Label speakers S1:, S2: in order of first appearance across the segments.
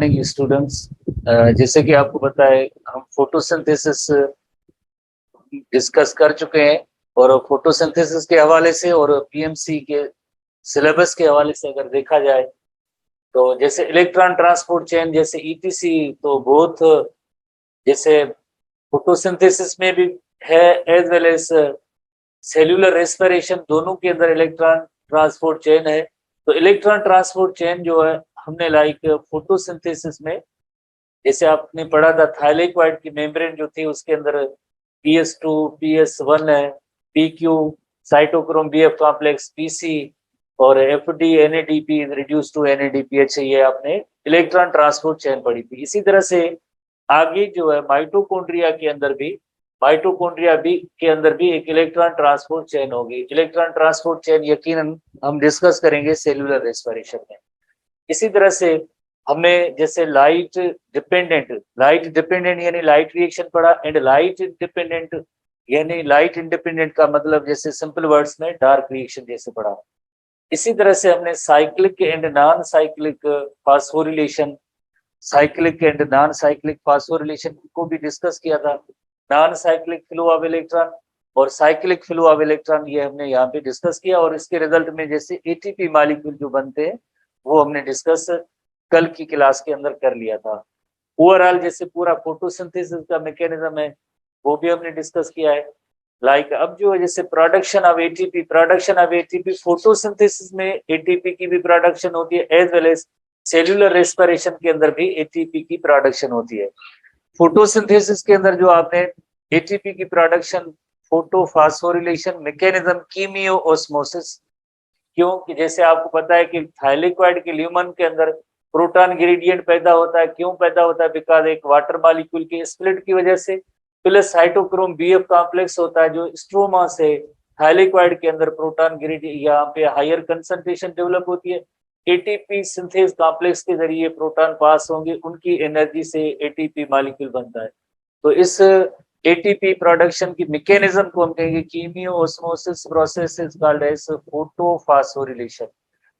S1: Morning students. जैसे कि आपको पता है हम फोटोसिंथेसिस डिस्कस कर चुके हैं और फोटोसिंथेसिस के हवाले से और पीएमसी के सिलेबस के हवाले से अगर देखा जाए तो जैसे इलेक्ट्रॉन ट्रांसपोर्ट चेन जैसे ईटीसी तो बहुत जैसे फोटोसिंथेसिस में भी है as well as cellular respiration दोनों के अंदर इलेक्ट्रॉन ट्रांसपोर्ट चेन है। तो इलेक्ट्रॉन ट्रांसपोर्ट चेन जो है हमने लाइक फोटोसिंथेसिस में जैसे आपने पढ़ा था थाइलेक वाइट की मेम्ब्रेन जो थी उसके अंदर PS2 PS1 है, PQ cytochrome BF complex PC और FD NADP reduce to NADPH ये आपने इलेक्ट्रॉन ट्रांसपोर्ट चेन पढ़ी थी। इसी तरह से आगे जो है माइटोकॉन्ड्रिया के अंदर भी के अंदर भी एक इलेक्ट्रॉन ट्रांसपोर्ट चेन होगी। इलेक्ट्रॉन ट्रांसपोर्ट चेन यकीनन हम डिस्कस करेंगे सेल्यूलर रेस्पिरेशन में। इसी तरह से हमने जैसे लाइट डिपेंडेंट यानी लाइट रिएक्शन पढ़ा एंड लाइट इंडिपेंडेंट यानी लाइट इंडिपेंडेंट का मतलब जैसे सिंपल वर्ड्स में डार्क रिएक्शन जैसे पढ़ा। इसी तरह से हमने cyclic and non cyclic phosphorylation को भी डिस्कस किया था। Non cyclic flow of electron और साइक्लिक फ्लो ऑफ इलेक्ट्रॉन ये हमने यहाँ पे डिस्कस किया और इसके रिजल्ट में जैसे एटीपी मॉलिक्यूल जो बनते हैं वो हमने डिस्कस कल की क्लास के अंदर कर लिया था। ओवरऑल जैसे पूरा फोटोसिंथेसिस का मैकेनिज्म है वो भी हमने डिस्कस किया है। लाइक अब जो है जैसे प्रोडक्शन ऑफ एटीपी फोटोसिंथेसिस में एटीपी की भी प्रोडक्शन होती है as well as cellular respiration के अंदर भी एटीपी की प्रोडक्शन होती है। फोटोसिंथेसिस के अंदर जो आपने एटीपी की प्रोडक्शन फोटोफॉस्फोरिलेशन मैकेनिज्म कीमियो ऑस्मोसिस क्योंकि जैसे आपको पता है कि थाइलेक्वाइड के ल्यूमन के अंदर प्रोटॉन ग्रेडियंट पैदा होता है। क्यों पैदा होता है? बिकॉज एक वाटर मॉलिक्यूल के स्प्लिट की वजह से प्लस साइटोक्रोम BF कॉम्प्लेक्स होता है जो स्ट्रोमा से थाइलेक्वाइड के अंदर प्रोटॉन ग्रेडियंट यहाँ पे हायर कंसंट्रेशन डेवलप होती है। एटीपी सिंथेस कॉम्प्लेक्स के जरिए प्रोटॉन पास होंगे उनकी एनर्जी से एटीपी मॉलिक्यूल बनता है। तो इस एटीपी प्रोडक्शन की मैकेनिज्म को हम कहेंगे chemiosmosis process is called as photophosphorylation.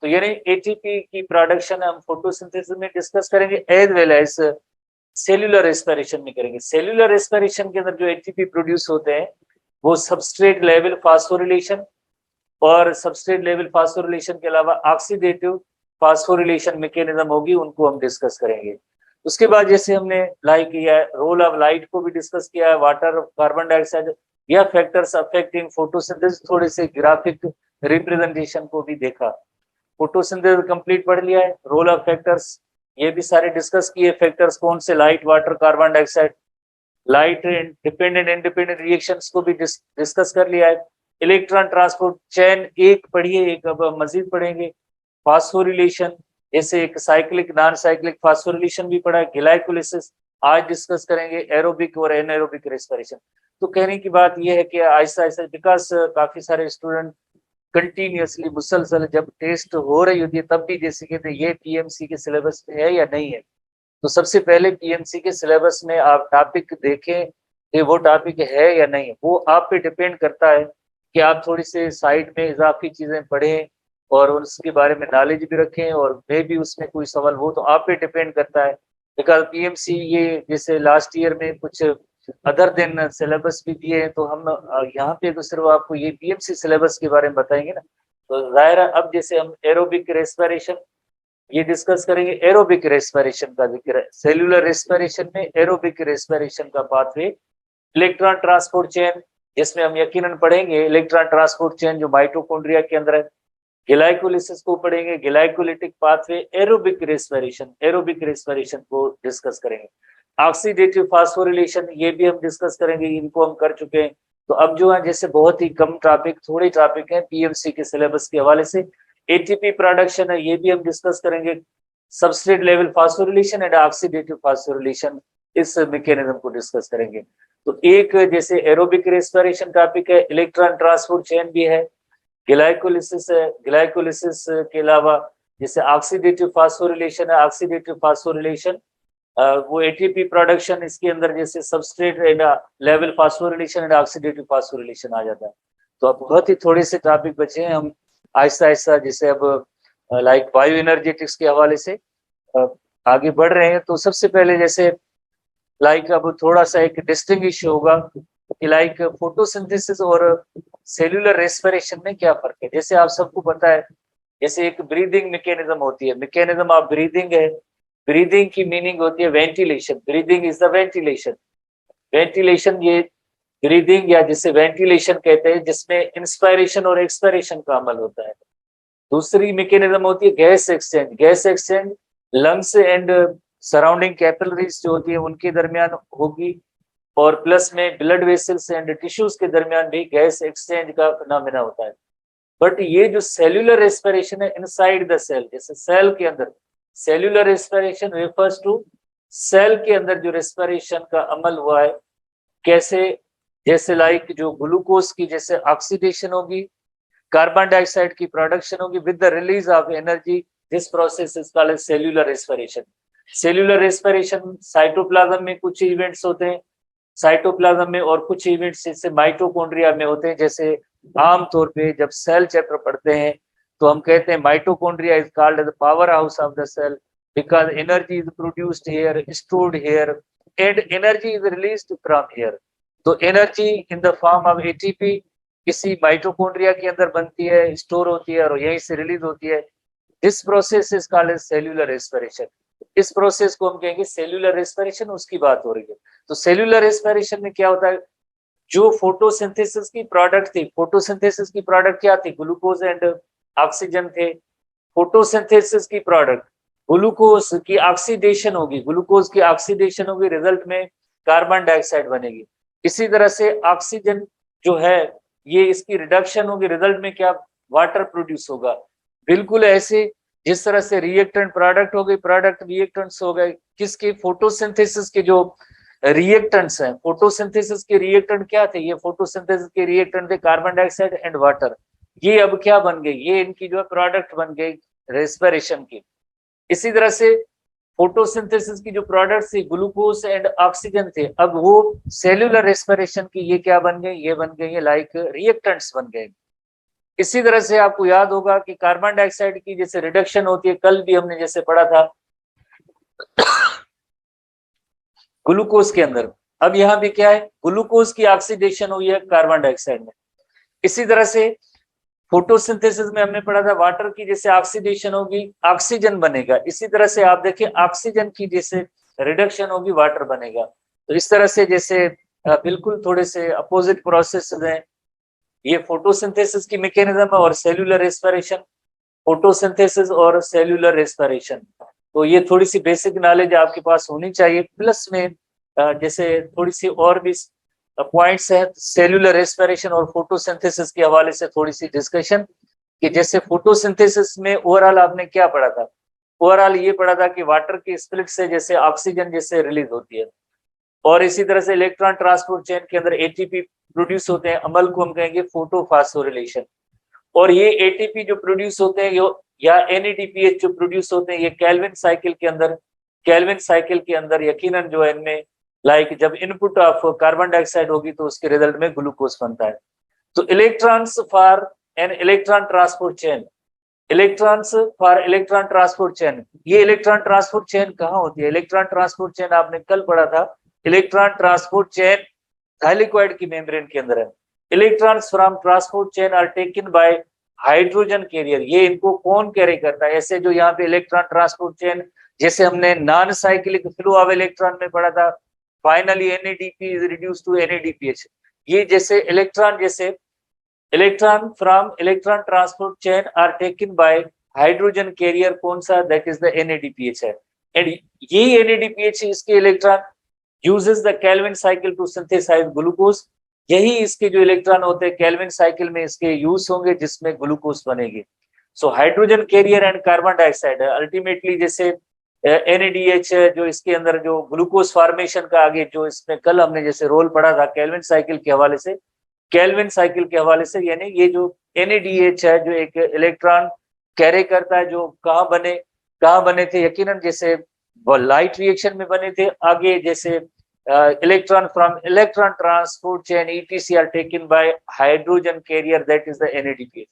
S1: तो यानी एटीपी की प्रोडक्शन हम फोटोसिंथेसिस में डिस्कस करेंगे as well as cellular respiration में करेंगे। सेल्यूलर रेस्पिरेशन के अंदर जो एटीपी प्रोड्यूस होते हैं वो सबस्ट्रेट लेवल फास्फोरिलेशन और सबस्ट्रेट लेवल फास्फोरिलेशन के अलावा ऑक्सीडेटिव फास्फोरिलेशन मैकेनिज्म होगी उनको हम डिस्कस करेंगे। उसके बाद जैसे हमने लाइक किया रोल ऑफ लाइट को भी डिस्कस किया है, वाटर कार्बन डाइऑक्साइड या फैक्टर्स अफेक्टिंग फोटोसिंथेसिस थोड़े से ग्राफिक रिप्रेजेंटेशन को भी देखा। फोटोसिंथेसिस कंप्लीट पढ़ लिया है। रोल ऑफ फैक्टर्स ये भी सारे डिस्कस किए। फैक्टर्स कौन से? Light water carbon dioxide light dependent independent reactions को भी डिस्कस कर लिया है। इलेक्ट्रॉन ट्रांसपोर्ट चेन एक पढ़िए, एक अब मजीद पढ़ेंगे। फास्फोरिलेशन जैसे एक साइक्लिक नॉन साइक्लिक फास्फोरिलेशन भी पढ़ा है। ग्लाइकोलिसिस आज डिस्कस करेंगे। एरोबिक और एनारोबिक रेस्पिरेशन। तो कहने की बात यह है कि आहिस्ता आहिस्ता बिकॉज काफी सारे स्टूडेंट कंटिन्यूसली मुसलसल जब टेस्ट हो रही होती है तब भी जैसे कहते हैं ये पीएमसी के सिलेबस में है या नहीं है। तो सबसे पहले पीएमसी के सिलेबस में आप टॉपिक देखें कि वो टॉपिक है या नहीं है। वो आप पे डिपेंड करता है कि आप थोड़ी से साइड में इजाफी चीजें पढ़ें और उसके बारे में नॉलेज भी रखें और मे भी उसमें कोई सवाल हो तो आप पे डिपेंड करता है। बिकॉज पीएमसी ये जैसे लास्ट ईयर में कुछ अदर देन सिलेबस भी दिए हैं तो हम यहाँ पे तो सिर्फ आपको ये पीएमसी सिलेबस के बारे में बताएंगे ना। तो जाहिर है अब जैसे हम एरोबिक रेस्पिरेशन ये डिस्कस करेंगे। एरोबिक रेस्पिरेशन का जिक्र है। सेल्यूलर रेस्पिरेशन में एरोबिक रेस्पिरेशन का पाथवे इलेक्ट्रॉन ट्रांसपोर्ट चेन जिसमें हम यकीनन पढ़ेंगे इलेक्ट्रॉन ट्रांसपोर्ट चेन जो माइटोकॉन्ड्रिया के अंदर है। ग्लाइकोलिसिस को पढ़ेंगे। ग्लाइकोलिटिक पाथवे एरोबिक रेस्पिरेशन को डिस्कस करेंगे। ऑक्सीडेटिव फास्फोरिलेशन ये भी हम डिस्कस करेंगे। इनको हम कर चुके हैं। तो अब जो है जैसे बहुत ही कम टॉपिक थोड़े टॉपिक हैं पीएमसी के सिलेबस के हवाले से। एटीपी प्रोडक्शन है ये भी हम डिस्कस करेंगे। Substrate level phosphorylation and oxidative phosphorylation इस मैकेनिज्म को डिस्कस करेंगे। तो एक जैसे एरोबिक रेस्पिरेशन टॉपिक है। इलेक्ट्रॉन ट्रांसपोर्ट चेन भी है। ग्लाइकोलिसिस है। ग्लाइकोलिसिस के अलावा जैसे ऑक्सीडेटिव फास्फोरिलेशन है। ऑक्सीडेटिव फास्फोरिलेशन वो एटीपी प्रोडक्शन इसके अंदर जैसे substrate level phosphorylation and oxidative phosphorylation आ जाता है। तो अब बहुत ही थोड़े से टॉपिक बचे हैं। हम आहिस्ता आहिस्ता जैसे अब लाइक बायो एनर्जेटिक्स के हवाले से आगे बढ़ रहे हैं तो सबसे पहले जैसे लाइक अब थोड़ा सा एक डिस्टिंग्विश होगा कि लाइक फोटोसिंथेसिस और सेल्यूलर रेस्पिरेशन में क्या फर्क है। जैसे आप सबको पता है, जैसे एक ब्रीदिंग मैकेनिज्म होती है, मैकेनिज्म ऑफ ब्रीदिंग है। ब्रीदिंग की मीनिंग होती है ventilation, breathing is the ventilation. Ventilation ये ब्रीदिंग या जिसे वेंटिलेशन कहते हैं, जिसमें इंस्पायरेशन और एक्सपायरेशन का अमल होता है। दूसरी मैकेनिज्म होती है gas exchange. Gas exchange lungs and surrounding capillaries जो होती है उनके दरमियान होगी, और प्लस में ब्लड वेसल्स एंड टिश्यूज के दरमियान भी गैस एक्सचेंज का फिनोमेना होता है। बट ये जो सेल्यूलर रेस्पिरेशन है इनसाइड द सेल, जैसे सेल के अंदर, cellular respiration refers to cell के अंदर जो रेस्पिरेशन का अमल हुआ है, कैसे, जैसे लाइक जो ग्लूकोज की जैसे ऑक्सीडेशन होगी, कार्बन डाइऑक्साइड की प्रोडक्शन होगी with the release of energy, this process is called cellular respiration. Cellular respiration cytoplasm में कुछ इवेंट्स होते हैं, साइटोप्लाज्म में, और कुछ इवेंट्स जैसे माइटोकॉन्ड्रिया में होते हैं। जैसे आमतौर पे जब सेल चैप्टर पढ़ते हैं तो हम कहते हैं mitochondria is called the power house of the cell because energy is produced here, stored here and energy is released from here. तो energy in the form of ATP किसी माइटोकॉन्ड्रिया के अंदर बनती है, स्टोर होती है और यहीं से रिलीज होती है। This process is called cellular respiration. इस प्रोसेस को हम कहेंगे सेल्यूलर रेस्पिरेशन, उसकी बात हो रही है। तो सेल्यूलर रेस्पिरेशन में क्या होता है, जो फोटोसिंथेसिस की प्रोडक्ट थी, फोटोसिंथेसिस की प्रोडक्ट क्या थी, ग्लूकोज एंड ऑक्सीजन थे। फोटोसिंथेसिस की प्रोडक्ट ग्लूकोज की ऑक्सीडेशन होगी, ग्लूकोज की ऑक्सीडेशन होगी, रिजल्ट में कार्बन डाइऑक्साइड बनेगी। इसी तरह से ऑक्सीजन जो है ये इसकी रिडक्शन होगी, रिजल्ट में क्या, वाटर प्रोड्यूस होगा। बिल्कुल ऐसे जिस तरह से रिएक्टेंट प्रोडक्ट हो गई, प्रोडक्ट रिएक्टेंट्स हो गए, किसके, फोटोसिंथेसिस के जो रिएक्टेंट्स हैं। फोटोसिंथेसिस के रिएक्टेंट क्या थे, ये फोटोसिंथेसिस के रिएक्टेंट थे कार्बन डाइऑक्साइड एंड वाटर। ये अब क्या बन गई, ये इनकी जो है प्रोडक्ट बन गई रेस्पिरेशन की। इसी तरह से फोटोसिंथेसिस की जो प्रोडक्ट थी ग्लूकोज एंड ऑक्सीजन थे, अब वो सेल्यूलर रेस्पिरेशन की ये क्या बन गई, ये बन गई है लाइक रिएक्टेंट्स बन गए। इसी तरह से आपको याद होगा कि कार्बन डाइऑक्साइड की जैसे रिडक्शन होती है, कल भी हमने जैसे पढ़ा था ग्लूकोज के अंदर, अब यहाँ भी क्या है, ग्लूकोज की ऑक्सीडेशन हुई है कार्बन डाइऑक्साइड में। इसी तरह से फोटोसिंथेसिस में हमने पढ़ा था वाटर की जैसे ऑक्सीडेशन होगी, ऑक्सीजन बनेगा। इसी तरह से आप देखिए ऑक्सीजन की जैसे रिडक्शन होगी, वाटर बनेगा। तो इस तरह से जैसे बिल्कुल थोड़े से अपोजिट प्रोसेस हैं। ये फोटोसिंथेसिस की मैकेनिज्म है और सेल्यूलर रेस्पिरेशन, फोटोसिंथेसिस और सेल्यूलर रेस्पिरेशन। तो ये थोड़ी सी बेसिक नॉलेज आपके पास होनी चाहिए। प्लस में जैसे थोड़ी सी और भी पॉइंट्स है सेल्यूलर रेस्पिरेशन और फोटोसिंथेसिस के हवाले से थोड़ी सी डिस्कशन, कि जैसे फोटोसिंथेसिस में ओवरऑल आपने क्या पढ़ा था, ओवरऑल ये पढ़ा था कि वाटर की स्प्लिट से जैसे ऑक्सीजन जैसे रिलीज होती है, और इसी तरह से इलेक्ट्रॉन ट्रांसपोर्ट चेन के अंदर एटीपी प्रोड्यूस होते हैं, अमल को हम कहेंगे फोटोफॉस्फोरिलेशन। और ये एटीपी जो प्रोड्यूस होते हैं या एनएडीपीएच जो प्रोड्यूस होते हैं, ये केल्विन साइकिल के अंदर, केल्विन साइकिल के अंदर यकीनन जो है इनमें लाइक जब इनपुट ऑफ कार्बन डाइऑक्साइड होगी तो उसके रिजल्ट में ग्लूकोज बनता है। तो electrons for an electron transport chain, electrons for electron transport chain, ये इलेक्ट्रॉन ट्रांसपोर्ट चेन कहाँ होती है, इलेक्ट्रॉन ट्रांसपोर्ट चेन आपने कल पढ़ा था, इलेक्ट्रॉन ट्रांसपोर्ट चेन थाइलिक्वाइड की मेम्ब्रेन के अंदर है। Electrons from transport chain are taken by hydrogen carrier, ये इनको कौन कैरी करता है। ऐसे जो यहाँ पे इलेक्ट्रॉन ट्रांसपोर्ट चेन जैसे हमने non cyclic flow of electron में पढ़ा था, finally NADP is reduced to NADPH। ये जैसे electron from electron transport chain are taken by hydrogen carrier, कौन सा, दैट इज द NADPH है। एंड ये NADPH इसके electron uses the Calvin cycle to synthesise glucose, यही इसके जो इलेक्ट्रॉन होते हैं केल्विन साइकिल में इसके यूज होंगे जिसमें ग्लूकोज बनेगी। So hydrogen carrier and carbon dioxide ultimately जैसे NADH जो इसके अंदर जो ग्लूकोज फॉर्मेशन का आगे जो इसमें कल हमने जैसे रोल पढ़ा था केल्विन साइकिल के हवाले से, केल्विन साइकिल के हवाले से, यानी ये जो NADH है जो एक इलेक्ट्रॉन कैरी करता है, जो कहाँ बने थे, यकीनन जैसे वो लाइट रिएक्शन में बने थे। आगे जैसे electron from electron transport chain ETC are taken by hydrogen carrier, that is the NADPH।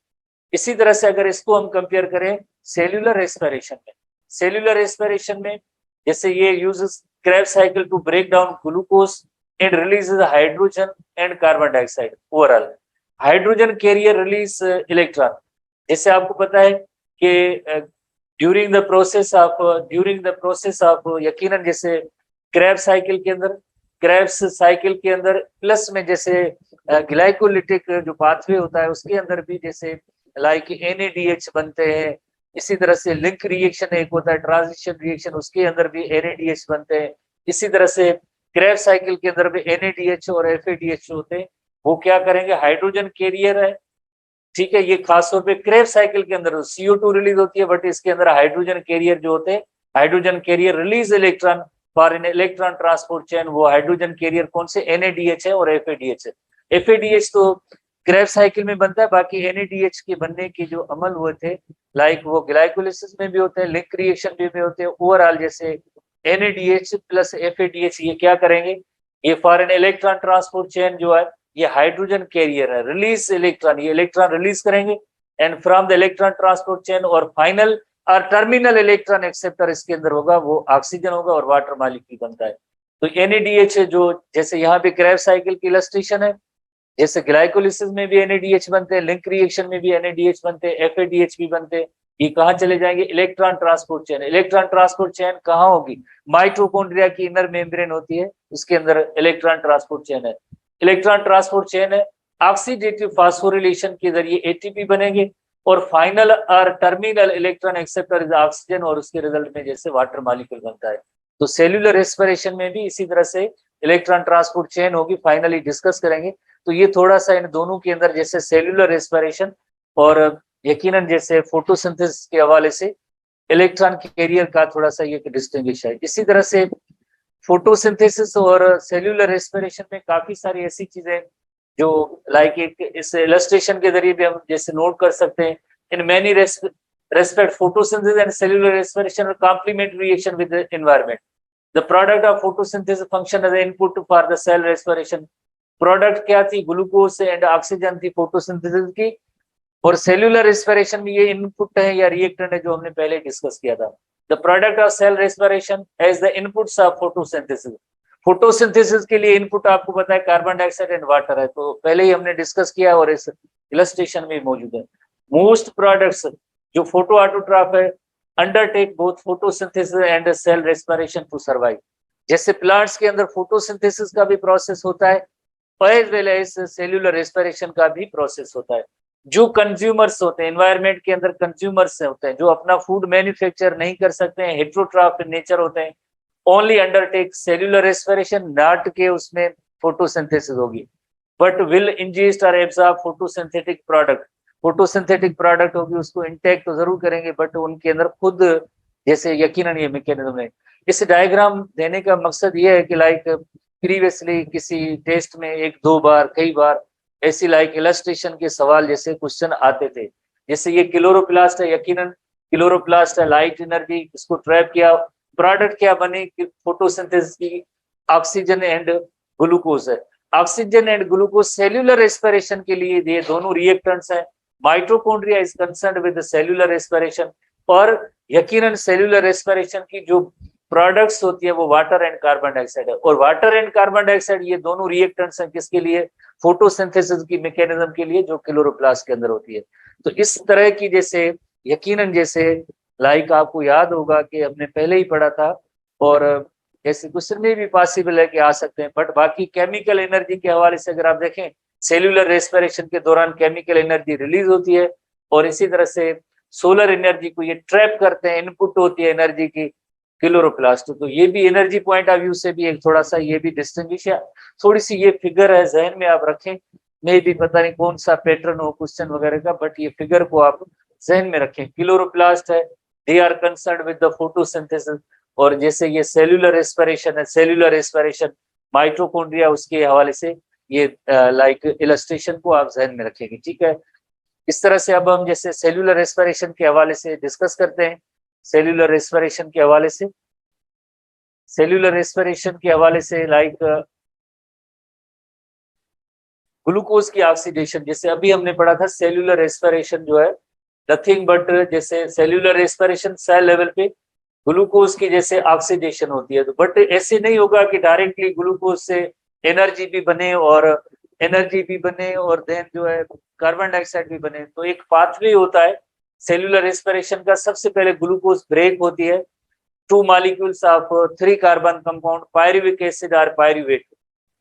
S1: इसी तरह से अगर इसको हम कंपेयर करें सेल्यूलर रेस्पिरेशन में, सेल्यूलर रेस्पिरेशन में जैसे ये uses Krebs cycle to break down glucose and releases hydrogen and carbon dioxide overall. Hydrogen carrier release electron, जैसे आपको पता है कि ड्यूरिंग द प्रोसेस ऑफ यकीनन जैसे Krebs साइकिल के अंदर प्लस में जैसे ग्लाइकोलिटिक जो पाथवे होता है उसके अंदर भी जैसे लाइक NADH बनते हैं। इसी तरह से लिंक रिएक्शन एक होता है, ट्रांजिशन रिएक्शन, उसके अंदर भी NADH बनते हैं। इसी तरह से Krebs साइकिल के अंदर भी NADH और FADH होते हैं। वो क्या करेंगे, हाइड्रोजन कैरियर है, ठीक है। ये खास तौर पे Krebs साइकिल के अंदर CO2 रिलीज होती है, बट इसके अंदर हाइड्रोजन कैरियर जो होते हैं, hydrogen carrier release electron for an electron transport chain. वो हाइड्रोजन कैरियर कौन से, NADH है और FADH है। FADH तो Krebs साइकिल में बनता है, बाकी NADH के बनने के जो अमल हुए थे लाइक वो ग्लाइकोलिसिस में भी होते हैं, लिंक रिएक्शन में भी होते हैं। ओवरऑल जैसे NADH प्लस FADH ये क्या करेंगे, ये for an electron transport chain जो है ये हाइड्रोजन कैरियर है, रिलीज इलेक्ट्रॉन, ये इलेक्ट्रॉन रिलीज करेंगे and from the electron transport chain और फाइनल और टर्मिनल इलेक्ट्रॉन एक्सेप्टर इसके अंदर होगा, वो ऑक्सीजन होगा और वाटर मॉलिक्यूल बनता है। तो NADH जो जैसे यहाँ पे Krebs साइकिल की इलस्ट्रेशन है, जैसे ग्लाइकोलिसिस में भी NADH बनते हैं, लिंक रिएक्शन में भी NADH बनते हैं, FADH भी बनते हैं। ये कहाँ चले जाएंगे, electron transport chain. Electron transport chain कहाँ होगी, माइटोकॉन्ड्रिया की इनर मेम्ब्रेन होती है, उसके अंदर इलेक्ट्रॉन ट्रांसपोर्ट चेन है। इलेक्ट्रॉन ट्रांसपोर्ट चेन है, ऑक्सीडेटिव फास्फोरिलेशन के जरिए ATP बनेंगे और फाइनल और terminal electron acceptor is oxygen और उसके रिजल्ट में जैसे वाटर मॉलिक्यूल बनता है। तो सेल्यूलर रेस्पिरेशन में भी इसी तरह से इलेक्ट्रॉन ट्रांसपोर्ट चेन होगी, फाइनली डिस्कस करेंगे। तो ये थोड़ा सा इन दोनों के अंदर जैसे सेल्यूलर रेस्पिरेशन और यकीनन जैसे फोटोसिंथेसिस के हवाले से इलेक्ट्रॉन कैरियर का थोड़ा सा ये डिस्टिंग्विश है। इसी तरह से फोटोसिंथेसिस और सेल्यूलर रेस्पिरेशन में काफी सारी ऐसी चीजें जो लाइक एक इस इलस्ट्रेशन के जरिए भी हम जैसे नोट कर सकते हैं। In many respect photosynthesis and cellular respiration are complementary reaction with the environment. The product of photosynthesis function as input for the cell respiration. Product क्या थी, ग्लूकोज एंड ऑक्सीजन थी फोटोसिंथेसिस की, और सेल्यूलर रेस्पिरेशन में ये input है या reactant है जो हमने पहले डिस्कस किया था। The product of cell respiration as the inputs of photosynthesis. Photosynthesis के लिए इनपुट आपको पता है कार्बन डाइऑक्साइड एंड वाटर है, तो पहले ही हमने डिस्कस किया और इस इलस्ट्रेशन में मौजूद है। मोस्ट प्रोडक्ट्स जो फोटो ऑटोट्रॉफ है undertake both photosynthesis and cell respiration to survive. जैसे प्लांट्स के अंदर फोटोसिंथेसिस का भी प्रोसेस होता है, as well as cellular respiration का भी प्रोसेस होता है। जो कंज्यूमर्स होते हैं एनवायरनमेंट के अंदर, कंज्यूमर्स होते हैं जो अपना फूड मैन्युफैक्चर नहीं कर सकते हैं, हेट्रोट्रॉफ इन नेचर होते हैं, only undertake cellular respiration, not के उसमें फोटोसिंथेसिस होगी, बट विल इंजेस्ट और absorb photosynthetic product. Photosynthetic product होगी उसको इंटेक तो जरूर करेंगे, बट उनके अंदर खुद जैसे यकीनन ये मैकेनिज्म है। इस डायग्राम देने का मकसद ये है कि लाइक प्रीवियसली किसी टेस्ट में एक दो बार कई बार ऐसी लाइक इलस्ट्रेशन के सवाल जैसे क्वेश्चन आते थे। जैसे ये क्लोरोप्लास्ट है, यकीनन क्लोरोप्लास्ट है, लाइट एनर्जी इसको ट्रैप किया, प्रोडक्ट क्या बने फोटोसिंथेसिस की, ऑक्सीजन एंड ग्लूकोज है। Oxygen and glucose cellular respiration के लिए ये दोनों रिएक्टेंट्स हैं। Mitochondria is concerned with cellular respiration, और यकीनन सेल्यूलर रेस्पिरेशन की जो प्रोडक्ट्स होती है वो वाटर एंड कार्बन डाइऑक्साइड है, और वाटर एंड कार्बन डाइऑक्साइड ये दोनों रिएक्टेंट्स हैं किसके लिए, फोटोसिंथेसिस की मैकेनिज्म के लिए जो क्लोरोप्लास्ट के अंदर होती है। तो इस तरह की जैसे यकीनन जैसे लाइक आपको याद होगा कि हमने पहले ही पढ़ा था, और ऐसे क्वेश्चन में भी पॉसिबल है कि आ सकते हैं, बट बाकी केमिकल एनर्जी के हवाले से अगर आप देखें सेल्यूलर रेस्पिरेशन के दौरान केमिकल एनर्जी रिलीज होती है, और इसी तरह से सोलर एनर्जी को ये ट्रैप करते हैं, इनपुट होती है एनर्जी की क्लोरोप्लास्ट। तो ये भी एनर्जी पॉइंट ऑफ व्यू से भी एक थोड़ा सा ये भी डिस्टिंग्विश है। थोड़ी सी ये फिगर है जहन में आप रखें, मे भी पता नहीं कौन सा पैटर्न हो क्वेश्चन वगैरह का, बट ये फिगर को आप जहन में रखें। क्लोरोप्लास्ट है, they are concerned with the photosynthesis, और जैसे ये सेल्यूलर रेस्पिरेशन है, सेल्यूलर रेस्पिरेशन माइटोकॉन्ड्रिया उसके हवाले से ये लाइक इलस्ट्रेशन को आप जहन में रखेंगे, ठीक है। इस तरह से अब हम जैसे सेल्यूलर रेस्पिरेशन के हवाले से डिस्कस करते हैं। सेल्यूलर रेस्पिरेशन के हवाले से, सेल्यूलर रेस्पिरेशन के हवाले से लाइक ग्लूकोज की ऑक्सीडेशन, जैसे अभी हमने पढ़ा था सेल्यूलर रेस्पिरेशन जो है नथिंग बट जैसे सेल्यूलर रेस्पिरेशन सेल लेवल पे ग्लूकोज की जैसे ऑक्सीडेशन होती है, तो बट ऐसे नहीं होगा कि डायरेक्टली ग्लूकोज से एनर्जी भी बने और देन जो है कार्बन डाइऑक्साइड भी बने। तो एक पाथवे होता है सेल्यूलर रेस्पिरेशन का। सबसे पहले ग्लूकोज ब्रेक होती है, 2 molecules of 3 carbon compound pyruvic acid और पायरुवेट।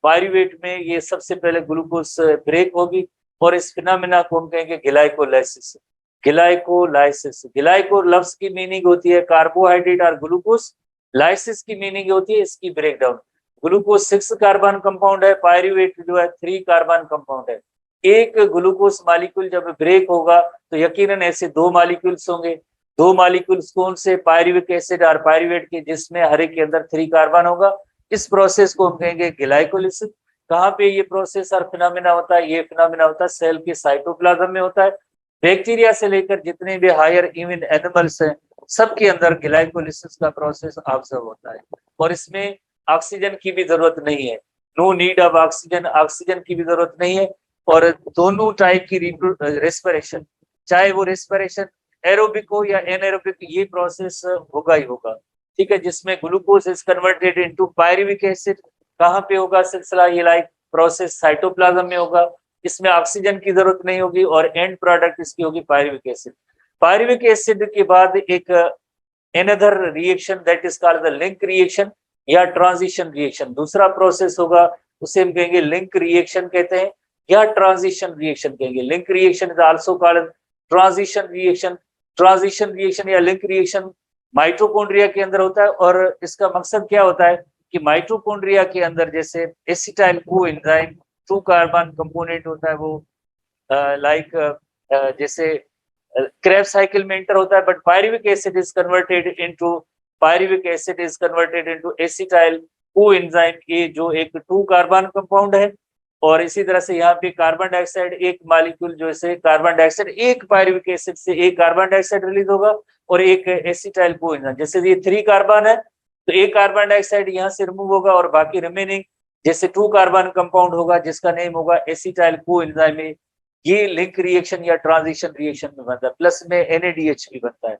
S1: पायरुवेट में ये सबसे पहले ग्लूकोज ब्रेक होगी और इस फिनोमेना को हम कहेंगे ग्लाइकोलाइसिस। ग्लाइकोलाइसिस, ग्लाइको लफ्ज की मीनिंग होती है कार्बोहाइड्रेट और ग्लूकोज, लाइसिस की मीनिंग होती है इसकी ब्रेकडाउन। ग्लूकोज 6 कार्बन कंपाउंड है, पायरुवेट जो है 3 कार्बन कंपाउंड है। एक ग्लूकोज मॉलिक्यूल जब ब्रेक होगा तो यकीनन ऐसे 2 मॉलिक्यूल्स होंगे। 2 मॉलिक्यूल्स कौन से? पायरुविक एसिड और पायरुवेट के, जिसमें हर एक के अंदर 3 कार्बन होगा। इस प्रोसेस को हम कहेंगे ग्लाइकोलिसिस। कहाँ पे ये प्रोसेस और फिनोमेना होता है? ये फिनोमेना होता है सेल के साइटोप्लाज्म में होता है। बैक्टीरिया से लेकर जितने भी हायर इवन एनिमल्स हैं, सबके अंदर ग्लाइकोलिसिस का प्रोसेस ऑब्जर्व होता है। और इसमें ऑक्सीजन की भी जरूरत नहीं है, no need of oxygen, oxygen की भी जरूरत नहीं है। और दोनों टाइप की रेस्पिरेशन, चाहे वो रेस्पिरेशन एरोबिक हो या एनएरोबिक, ये प्रोसेस होगा ही होगा। ठीक है, जिसमें glucose is converted into pyruvic acid. कहाँ पे होगा सिलसिला? ये लाइक प्रोसेस साइटोप्लाज्म में होगा। इसमें ऑक्सीजन की जरूरत नहीं होगी और एंड प्रोडक्ट इसकी होगी पायरुविक एसिड। पायरुविक एसिड के बाद एक another reaction that is called the link reaction या ट्रांजिशन रिएक्शन, दूसरा प्रोसेस होगा, उसे हम कहेंगे लिंक रिएक्शन कहते हैं या ट्रांजिशन रिएक्शन कहेंगे। Link reaction is also called transition reaction. Transition reaction या लिंक रिएक्शन माइटोकॉन्ड्रिया के अंदर होता है और इसका मकसद क्या होता है कि माइटोकॉन्ड्रिया के अंदर जैसे एसिटाइल कोएंजाइम 2 कार्बन कंपोनेंट होता है, वो लाइक जैसे क्रेब साइकिल में एंटर होता है, but pyruvic acid is converted into acetyl coenzyme, ये जो एक 2 कार्बन कंपाउंड है। और इसी तरह से यहाँ पे कार्बन डाइऑक्साइड एक मॉलिक्यूल, जो है कार्बन डाइऑक्साइड एक पायरुविक एसिड से एक कार्बन डाइऑक्साइड रिलीज होगा और एक एसिटाइल कोएंजाइम। जैसे ये 3 कार्बन है तो एक कार्बन डाइऑक्साइड यहाँ से रिमूव होगा और बाकी रिमेनिंग जैसे 2 कार्बन कंपाउंड होगा जिसका नेम होगा एसिटाइल कोएंजाइम। ये लिंक रिएक्शन या ट्रांजिशन रिएक्शन में बनता है, प्लस में NADH भी बनता है।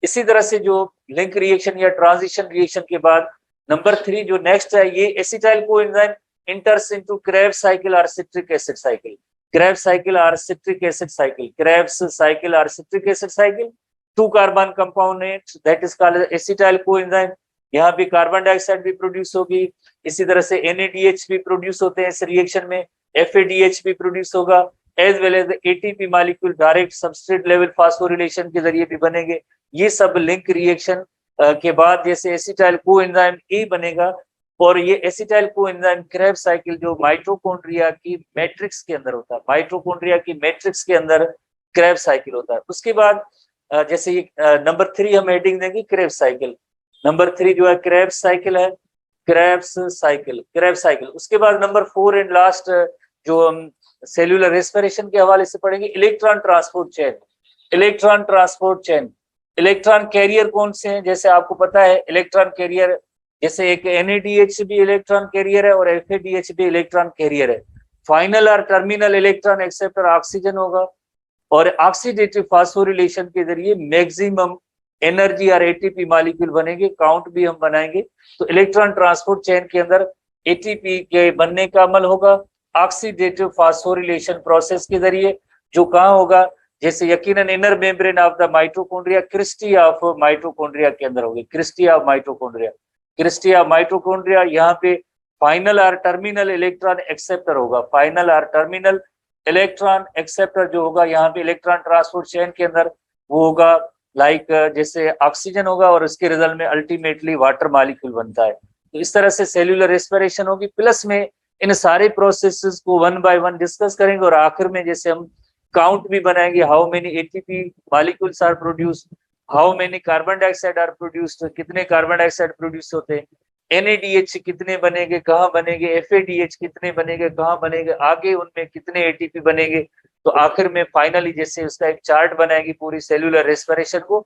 S1: इसी तरह से जो लिंक रिएक्शन या ट्रांजिशन रिएक्शन के बाद नंबर 3 जो नेक्स्ट है, ये acetyl coenzyme enters into Krebs cycle or citric acid cycle. Krebs cycle or citric acid cycle. Krebs cycle or citric acid cycle. 2 carbon compound that is called acetyl coenzyme. यहाँ भी carbon dioxide भी produce होगी, इसी तरह से NADH भी produce होते हैं इस रिएक्शन में, FADH भी प्रोड्यूस होगा, as well as ATP molecule direct substrate level phosphorylation के जरिए भी बनेंगे। ये सब लिंक रिएक्शन के बाद जैसे एसिटाइल कोएंजाइम ए बनेगा और ये एसिटाइल कोएंजाइम क्रेब साइकिल जो माइटोकॉन्ड्रिया की मैट्रिक्स के अंदर होता है, माइटोकॉन्ड्रिया की मैट्रिक्स के अंदर क्रेब साइकिल होता है। उसके बाद जैसे ये नंबर 3 हम हेडिंग देंगे क्रेब साइकिल। नंबर 3 जो है क्रेब साइकिल है, क्रेब्स साइकिल। उसके बाद नंबर 4 एंड लास्ट जो हम सेल्यूलर रेस्पिरेशन के हवाले से पढ़ेंगे, electron transport chain. Electron transport chain, electron carrier कौन से हैं? जैसे आपको पता है इलेक्ट्रॉन कैरियर जैसे एक NADH भी इलेक्ट्रॉन कैरियर है और FADH भी इलेक्ट्रॉन कैरियर है। फाइनल और टर्मिनल इलेक्ट्रॉन एक्सेप्टर ऑक्सीजन होगा और ऑक्सीडेटिव फास्फोरिलेशन के जरिए मैक्सिमम एनर्जी और ATP मॉलिक्यूल बनेंगे, काउंट भी हम बनाएंगे। तो इलेक्ट्रॉन ट्रांसपोर्ट चेन के अंदर ATP के बनने का अमल होगा ऑक्सीडेटिव फास्फोरिलेशन प्रोसेस के जरिए, जो कहाँ होगा? जैसे यकीनन inner membrane of the mitochondria, cristae of mitochondria के अंदर होगी, क्रिस्टी ऑफ माइटोकॉन्ड्रिया। यहाँ पे फाइनल और टर्मिनल इलेक्ट्रॉन एक्सेप्टर होगा, फाइनल और टर्मिनल इलेक्ट्रॉन एक्सेप्टर जो होगा यहाँ पे इलेक्ट्रॉन ट्रांसपोर्ट चेन के अंदर वो होगा लाइक जैसे ऑक्सीजन होगा और उसके रिजल्ट में अल्टीमेटली वाटर मॉलिक्यूल बनता है। तो इस तरह से सेल्यूलर रेस्पिरेशन होगी, प्लस में इन सारे प्रोसेसेस को 1 बाय 1 डिस्कस करेंगे और आखिर में जैसे हम काउंट भी बनाएंगे, how many ATP molecules are produce, how many carbon dioxide are produced, कितने कार्बन डाइऑक्साइड प्रोड्यूस होते हैं, NADH कितने बनेंगे, कहाँ बनेंगे, FADH कितने बनेंगे, कहाँ बनेंगे, आगे उनमें कितने ATP बनेंगे। तो आखिर में फाइनली जैसे उसका एक चार्ट बनाएगी पूरी सेल्यूलर रेस्पिरेशन को।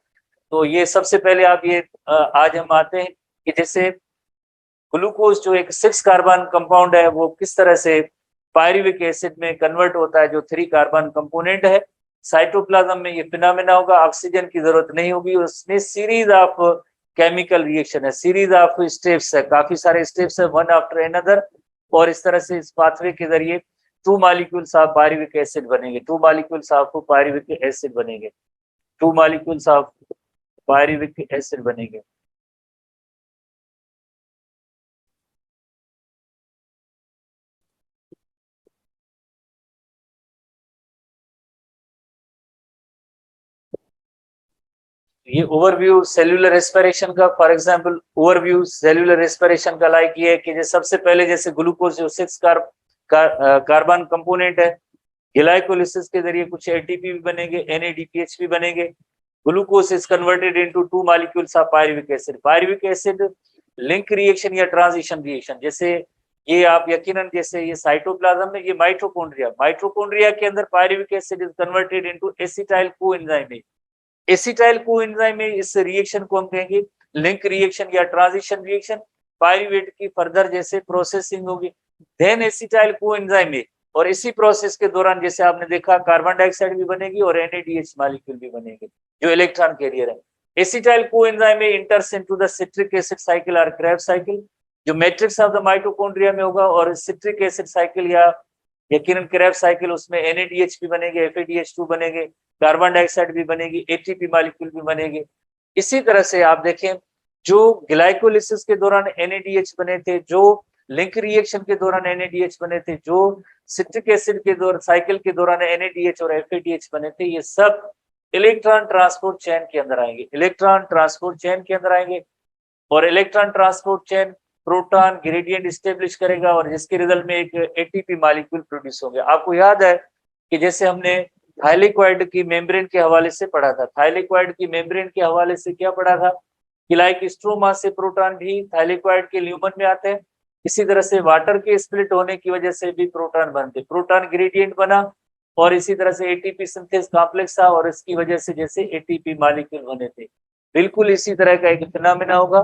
S1: तो ये सबसे पहले आप ये आज हम आते हैं कि जैसे ग्लूकोज जो एक 6 कार्बन कंपाउंड है वो किस तरह से पायरुविक एसिड में कन्वर्ट होता है जो 3 कार्बन कंपोनेंट है। साइटोप्लाज्म में ये फिनोमेना होगा, ऑक्सीजन की जरूरत नहीं होगी, उसमें सीरीज ऑफ केमिकल रिएक्शन है, सीरीज ऑफ स्टेप्स है, काफी सारे स्टेप्स है, वन आफ्टर अनदर, और इस तरह से इस पाथवे के जरिए 2 मॉलिक्यूल्स ऑफ पायरुविक एसिड बनेंगे, 2 मॉलिक्यूल्स ऑफ पायरुविक एसिड बनेंगे, 2 मॉलिक्यूल्स ऑफ पायरुविक एसिड बनेंगे। ये ओवरव्यू सेल्यूलर रेस्पिरेशन का, for example overview cellular respiration का लाइक ये है कि सबसे पहले जैसे ग्लूकोज जो 6 कार्बन कंपोनेंट है, ग्लाइकोलिसिस के जरिए कुछ एटीपी भी बनेंगे, NADPH भी बनेंगे। Glucose is converted into 2 molecules of pyruvic acid. Pyruvic acid link reaction या ट्रांजिशन रिएक्शन, जैसे ये आप यकीनन, जैसे ये साइटोप्लाज्म में, ये माइटोकॉन्ड्रिया के अंदर pyruvic acid is converted into acetyl coenzyme. Acetyl coenzyme में इस रिएक्शन को हम कहेंगे लिंक रिएक्शन या ट्रांजिशन रिएक्शन। पायरुवेट की फर्दर जैसे प्रोसेसिंग होगी, देन एसिटाइल कोएंजाइम में, और इसी प्रोसेस के दौरान जैसे आपने देखा कार्बन डाइऑक्साइड भी बनेगी और NADH मॉलिक्यूल भी बनेंगे जो इलेक्ट्रॉन कैरियर है। एसिटाइल कोएंजाइम में इंटर्स into the citric acid cycle और क्रेब्स साइकिल, जो मैट्रिक्स ऑफ द माइटोकॉन्ड्रिया में होगा, और सिट्रिक एसिड साइकिल या यकीनन क्रेब्स साइकिल, उसमें NADH भी बनेंगे, FADH2 बनेंगे, कार्बन डाइऑक्साइड भी बनेगी, ATP मॉलिक्यूल भी बनेंगे। इसी तरह से आप देखें जो ग्लाइकोलिसिस के दौरान NADH बने थे, जो लिंक रिएक्शन के दौरान NADH बने थे, जो सिट्रिक एसिड के दौरान साइकिल के दौरान NADH और FADH बने थे, ये सब इलेक्ट्रॉन ट्रांसपोर्ट चेन के अंदर आएंगे, इलेक्ट्रॉन ट्रांसपोर्ट चेन के अंदर आएंगे। और electron transport chain proton gradient establish करेगा, और जिसके रिजल्ट में एक ATP मॉलिक्यूल प्रोड्यूस होंगे। आपको याद है कि जैसे हमने थाइलेक्वाइड की मेम्ब्रेन के हवाले से पढ़ा था, थाइलेक्वाइड की मेम्ब्रेन के हवाले से क्या पढ़ा था कि लाइक स्ट्रोमा से प्रोटॉन भी थाइलेक्वाइड के ल्यूमन में आते हैं, इसी तरह से वाटर के स्प्लिट होने की वजह से भी प्रोटॉन बनते, प्रोटॉन ग्रेडियंट बना, और इसी तरह से ATP सिंथेस कॉम्प्लेक्स था, और इसकी वजह से जैसे ATP मॉलिक्यूल बने थे। बिल्कुल इसी तरह का एक फिनोमेना होगा,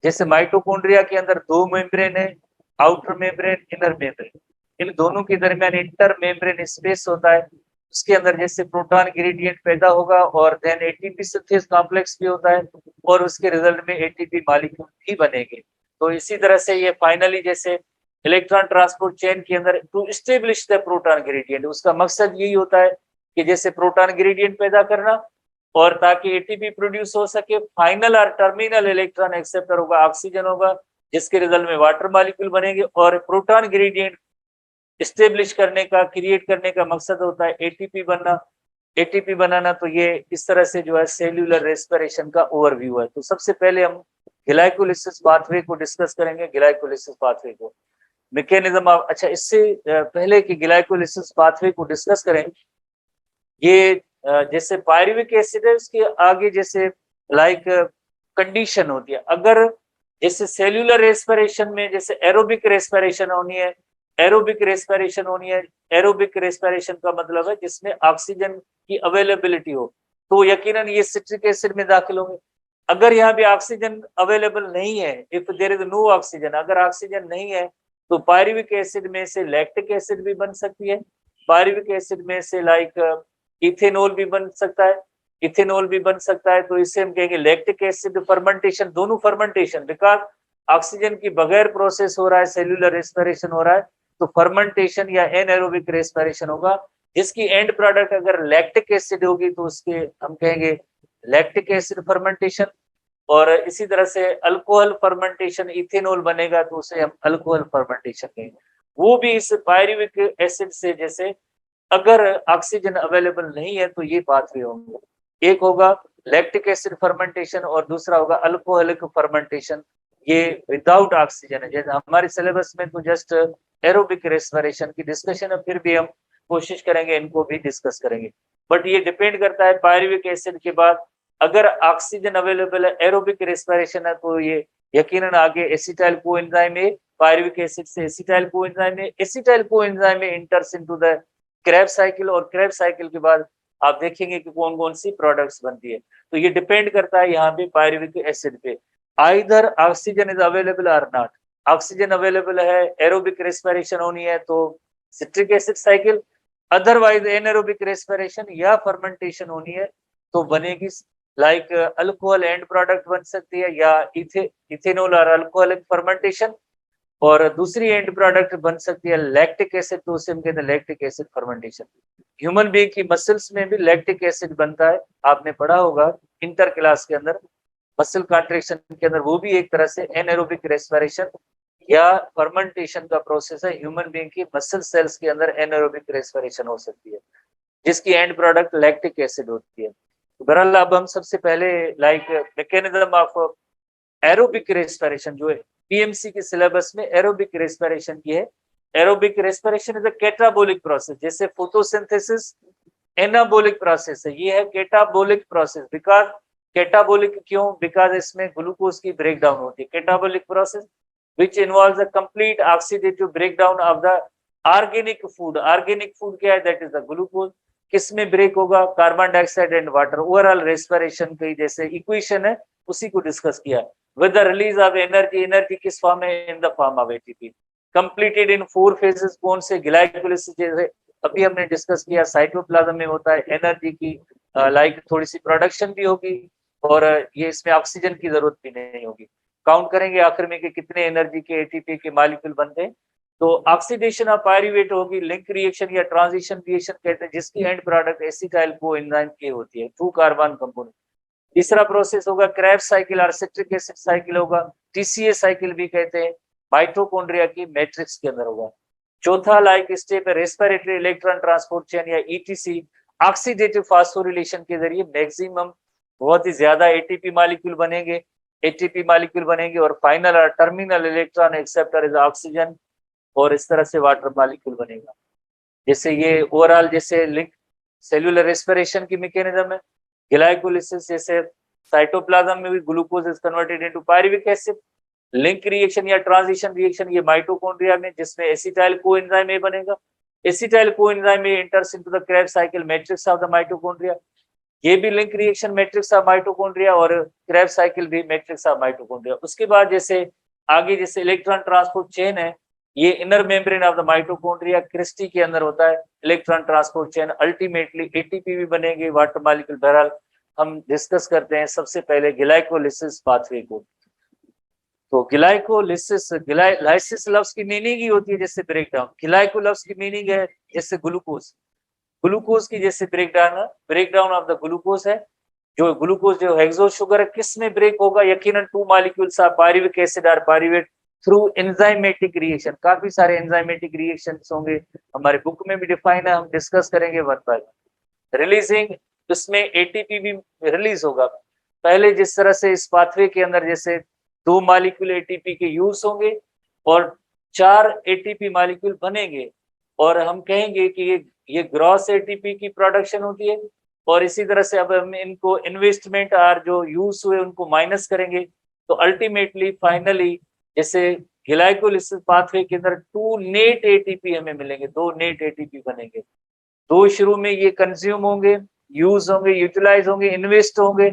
S1: जैसे माइटोकॉन्ड्रिया के अंदर 2 मेम्ब्रेन है, आउटर मेम्ब्रेन, इनर मेम्ब्रेन, इन दोनों के दरमियान इंटर मेम्ब्रेन स्पेस होता है, उसके अंदर जैसे प्रोटॉन ग्रेडियंट पैदा होगा, और देन ATP सिंथेस कॉम्प्लेक्स भी होता है, और उसके रिजल्ट में ATP मॉलिक्यूल भी बनेंगे। तो इसी तरह से ये फाइनली जैसे इलेक्ट्रॉन ट्रांसपोर्ट चेन के अंदर to establish the proton gradient, उसका मकसद यही होता है कि जैसे प्रोटॉन ग्रेडियंट पैदा करना, और ताकि ATP प्रोड्यूस हो सके, फाइनल और टर्मिनल इलेक्ट्रॉन एक्सेप्टर होगा, ऑक्सीजन होगा, जिसके रिजल्ट में वाटर मॉलिक्यूल बनेंगे, और प्रोटॉन ग्रेडियंट स्टेब्लिश करने का, क्रिएट करने का मकसद होता है ATP बनना, ATP बनाना। तो ये इस तरह से जो है सेल्यूलर रेस्पिरेशन का ओवरव्यू है। तो सबसे पहले हम ग्लाइकोलिसिस पाथवे को डिस्कस करेंगे, ग्लाइकोलिसिस पाथवे को, मैकेनिज्म ऑफ, अच्छा इससे पहले कि ग्लाइकोलिसिस पाथवे को डिस्कस करें, ये जैसे पायरुविक एसिड है, उसके आगे जैसे लाइक कंडीशन होती है, अगर जैसे सेल्यूलर रेस्पिरेशन में जैसे एरोबिक रेस्पिरेशन होनी है, एरोबिक रेस्पिरेशन होनी है, एरोबिक रेस्पिरेशन का मतलब है जिसमें ऑक्सीजन की अवेलेबिलिटी हो, तो यकीनन ये सिट्रिक एसिड में दाखिल होंगे। अगर यहाँ पे ऑक्सीजन अवेलेबल नहीं है, if there is no oxygen, अगर ऑक्सीजन नहीं है, तो पायरुविक एसिड में से लैक्टिक एसिड भी बन सकती है, पायरुविक एसिड में से लाइक इथेनॉल भी बन सकता है, इथेनॉल भी बन सकता है। तो इसे हम कहेंगे लैक्टिक एसिड फर्मेंटेशन, दोनों फर्मेंटेशन, बिकॉज ऑक्सीजन की बगैर प्रोसेस हो रहा है, सेल्यूलर रेस्पिरेशन हो रहा है, तो फर्मेंटेशन या एनएरोबिक रेस्पिरेशन होगा, जिसकी एंड प्रोडक्ट अगर लैक्टिक एसिड होगी तो उसके हम कहेंगे लैक्टिक एसिड फर्मेंटेशन। और इसी तरह से अल्कोहल फर्मेंटेशन, इथेनॉल बनेगा तो उसे हम अल्कोहल फर्मेंटेशन कहेंगे, वो भी इस पायरुविक एसिड से, जैसे अगर ऑक्सीजन अवेलेबल नहीं है तो ये पाथवे होंगे, एक होगा लैक्टिक एसिड फर्मेंटेशन और दूसरा होगा अल्कोहलिक फर्मेंटेशन, ये विदाउट ऑक्सीजन है। जैसे हमारे सिलेबस में तो जस्ट एरोबिक रेस्पिरेशन की डिस्कशन है, फिर भी हम कोशिश करेंगे इनको भी डिस्कस करेंगे, बट ये डिपेंड करता है पायरुविक एसिड के बाद अगर ऑक्सीजन अवेलेबल है, एरोबिक रेस्पिरेशन है, तो ये यकीनन आगे एसिटाइल कोएंजाइम में, पायरुविक एसिड से एसिटाइल कोएंजाइम में, एसिटाइल कोएंजाइम में इंटर्स इनटू द क्रेब्स साइकिल, और क्रेब्स साइकिल के बाद आप देखेंगे कि कौन कौन सी प्रोडक्ट्स बनती है। तो ये डिपेंड करता है यहाँ पे पायरुविक एसिड पे, आइदर ऑक्सीजन इज अवेलेबल और नॉट, ऑक्सीजन अवेलेबल है, एरोबिक रेस्पिरेशन होनी है तो citric acid cycle, otherwise anaerobic respiration या फर्मेंटेशन होनी है तो बनेगी लाइक अल्कोहल एंड प्रोडक्ट बन सकती है, या इथेनॉल और अल्कोहलिक फर्मेंटेशन, और दूसरी एंड प्रोडक्ट बन सकती है लैक्टिक एसिड, तो उसे हम कहते हैं lactic acid fermentation. Human being की मसल्स में भी लैक्टिक एसिड बनता है, आपने पढ़ा होगा इंटर क्लास के अंदर, मसल कॉन्ट्रैक्शन के अंदर, वो भी एक तरह से एनाएरोबिक रेस्पिरेशन या फर्मेंटेशन का प्रोसेस है। ह्यूमन बीइंग की मसल सेल्स के अंदर एनाएरोबिक रेस्पिरेशन हो सकती है, जिसकी एंड प्रोडक्ट लैक्टिक एसिड होती है। बहरहाल अब हम सबसे पहले like mechanism of aerobic respiration, जो है पीएमसी के सिलेबस में एरोबिक रेस्पिरेशन की है। Aerobic respiration is a catabolic process, जैसे फोटोसिंथेसिस एनाबोलिक प्रोसेस है, ये है कैटाबोलिक प्रोसेस। बिकॉज कैटाबोलिक क्यों? बिकॉज इसमें ग्लूकोज की ब्रेकडाउन होती है। Catabolic process which involves a complete oxidative breakdown of the organic food. Organic food क्या है? That is the glucose. किसमें ब्रेक होगा? Carbon dioxide and water. Overall respiration की जैसे इक्वेशन है उसी को डिस्कस किया। With the release of energy, energy किस फॉर्म है? इन the form of ATP. Completed in 4 phases. कौन से? ग्लाइकोलिसिस, जैसे अभी हमने डिस्कस किया साइटोप्लाज्म में होता है। एनर्जी की लाइक थोड़ी सी प्रोडक्शन भी होगी, और ये इसमें ऑक्सीजन की जरूरत भी नहीं होगी। काउंट करेंगे आखिर में कि कितने एनर्जी के एटीपी के मॉलिक्यूल बनते हैं। तो ऑक्सीडेशन ऑफ पायरुवेट होगी, लिंक रिएक्शन या ट्रांजिशन रिएक्शन कहते हैं, जिसकी एंड प्रोडक्ट एसिटाइल कोएंजाइम के होती है, 2 कार्बन कंपाउंड। तीसरा प्रोसेस होगा क्रेब्स साइकिल और सिट्रिक एसिड साइकिल होगा, टीसीए साइकिल भी कहते हैं, माइटोकॉन्ड्रिया की मैट्रिक्स के अंदर होगा। चौथा लाइक स्टेप है रेस्पिरेटरी इलेक्ट्रॉन ट्रांसपोर्ट चेन या ईटीसी, ऑक्सीडेटिव फास्फोरिलेशन के जरिए मैक्सिमम बहुत ही ज्यादा एटीपी मॉलिक्यूल बनेंगे, एटीपी मॉलिक्यूल बनेंगे, और फाइनल और terminal electron acceptor is oxygen, और इस तरह से वाटर मॉलिक्यूल बनेगा। जैसे ये ओवरऑल जैसे लिंक सेल्यूलर रेस्पिरेशन की मैकेनिज्म है। ग्लाइकोलिसिस जैसे साइटोप्लाज्म में भी glucose is converted into pyruvic acid. Link reaction या ट्रांजिशन रिएक्शन ये माइटोकॉन्ड्रिया में, जिसमें एसिटाइल कोएंजाइम ए बनेगा। Acetyl coenzyme A enters into the Krebs cycle matrix of the mitochondria. ये भी link reaction matrix of mitochondria, और Krebs cycle भी matrix of mitochondria. उसके बाद जैसे आगे जैसे इलेक्ट्रॉन ट्रांसपोर्ट चेन है, ये inner membrane of the mitochondria cristae के अंदर होता है electron transport chain. Ultimately ATP भी बनेगी, वाटर मॉलिक्यूल। बहरहाल हम डिस्कस करते हैं सबसे पहले ग्लाइकोलिसिस पाथवे को। तो ग्लाइकोलिसिस, ग्लाइसिस लफ्ज की मीनिंग ही होती है जैसे ब्रेकडाउन। ग्लाइको लफ्ज की मीनिंग है जैसे ग्लूकोज, ग्लूकोज की जैसे breakdown, breakdown of the glucose है। जो ग्लूकोज जो हेक्सोज शुगर है, किस में ब्रेक होगा? यकीनन 2 मॉलिक्यूल्स ऑफ पायरुविक एसिड और पायरुवेट थ्रू एंजाइमेटिक रिएक्शन। काफी सारे एंजाइमेटिक रिएक्शंस होंगे, हमारे बुक में भी डिफाइन है, हम डिस्कस करेंगे वन बाय वन। रिलीजिंग, इसमें एटीपी भी रिलीज होगा। पहले जिस तरह से इस पाथवे के अंदर जैसे 2 मॉलिक्यूल एटीपी के यूज होंगे और 4 एटीपी मॉलिक्यूल बनेंगे, और हम कहेंगे कि ये ग्रॉस एटीपी की प्रोडक्शन होती है। और इसी तरह से अब हम इनको इन्वेस्टमेंट और जो यूज हुए उनको माइनस करेंगे, तो अल्टीमेटली फाइनली जैसे ग्लाइकोलिसिस पाथवे के अंदर 2 नेट एटीपी हमें मिलेंगे, 2 नेट एटीपी बनेंगे। 2 शुरू में ये कंज्यूम होंगे, यूज होंगे, यूटिलाइज होंगे, इन्वेस्ट होंगे,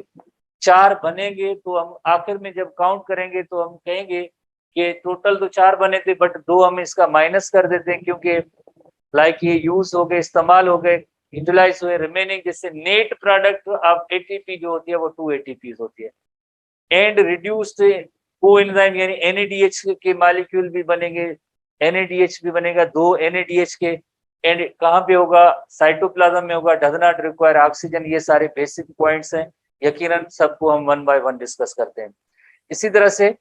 S1: 4 बनेंगे। तो हम आखिर में जब काउंट करेंगे तो हम कहेंगे कि टोटल तो 4 बने थे, बट 2 हम इसका माइनस कर देते हैं, क्योंकि लाइक ये यूज हो गए, इस्तेमाल हो गए, यूटिलाइज हुए। रिमेनिंग जैसे नेट प्रोडक्ट ऑफ एटीपी जो होती है वो 2 एटीपी होती है। एंड रिड्यूस्ड कोएंजाइम यानी एनएडीएच के मॉलिक्यूल भी बनेंगे, एनएडीएच भी बनेगा, 2 एनएडीएच के। एंड कहाँ पे होगा? साइटोप्लाज्म में होगा, डज नॉट रिक्वायर ऑक्सीजन। ये सारे बेसिक पॉइंट्स हैं, यकीनन सबको हम वन बाय वन डिस्कस करते हैं। इसी तरह से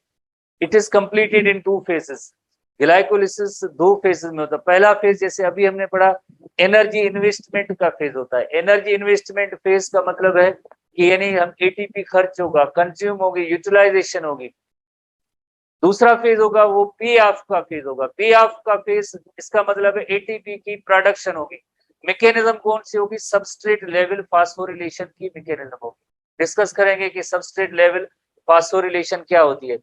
S1: it is completed in 2 phases. Glycolysis 2 phases में होता है। पहला फेज जैसे अभी हमने पढ़ा एनर्जी इन्वेस्टमेंट का फेज होता है। एनर्जी इन्वेस्टमेंट फेज का मतलब है कि यानी हम एटीपी खर्च होगा, कंज्यूम होगी, यूटिलाइजेशन होगी। दूसरा फेज होगा वो पी ऑफ का फेज होगा। पी ऑफ का फेज इसका मतलब है एटीपी की प्रोडक्शन होगी। मैकेनिज्म कौन सी होगी? सबस्ट्रेट लेवल फास्फोरिलेशन की मैकेनिज्म होगी। डिस्कस करेंगे कि सबस्ट्रेट लेवल फास्फोरिलेशन क्या होती है।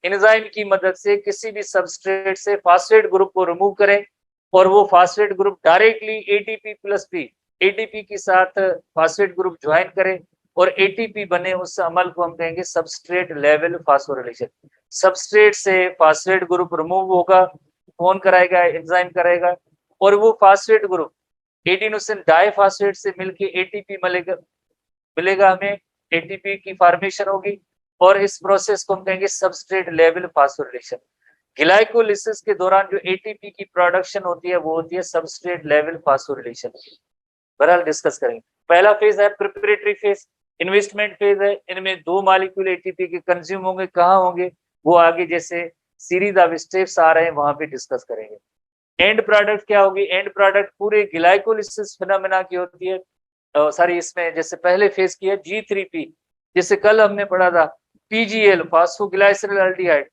S1: एंजाइम की मदद से किसी भी सबस्ट्रेट से फास्फेट ग्रुप को रिमूव करें, और वो phosphate group directly ATP plus P, ATP के साथ फास्फेट ग्रुप ज्वाइन करें और एटीपी बने, उस अमल को हम कहेंगे सबस्ट्रेट लेवल फास्फोरिलेशन। सबस्ट्रेट से फास्फेट ग्रुप रिमूव होगा, कौन कराएगा? एंजाइम कराएगा, और वो फास्फेट ग्रुप एडिनोसिन डाइफास्फेट से मिलके एटीपी मिलेगा हमें, एटीपी की फॉर्मेशन होगी और इस प्रोसेस को हम कहेंगे सबस्ट्रेट लेवल फास्फोरिलेशन। ग्लाइकोलिसिस के दौरान जो एटीपी की प्रोडक्शन होती है वो होती है सबस्ट्रेट लेवल फास्फोरिलेशन। बहरहाल डिस्कस करेंगे। पहला फेज है प्रिपरेटरी फेज, इन्वेस्टमेंट फेज है। इनमें 2 मॉलिक्यूल एटीपी के कंज्यूम होंगे, कहाँ होंगे वो आगे जैसे सीरीज ऑफ स्टेप्स आ रहे हैं वहां पे डिस्कस करेंगे। एंड प्रोडक्ट क्या होगी? एंड प्रोडक्ट पूरे ग्लाइकोलिसिस फिनोमेना की होती है। सॉरी, इसमें जैसे पहले फेज की है G3P, जैसे कल हमने पढ़ा था PGL फास्फोग्लाइसरल्डिहाइड,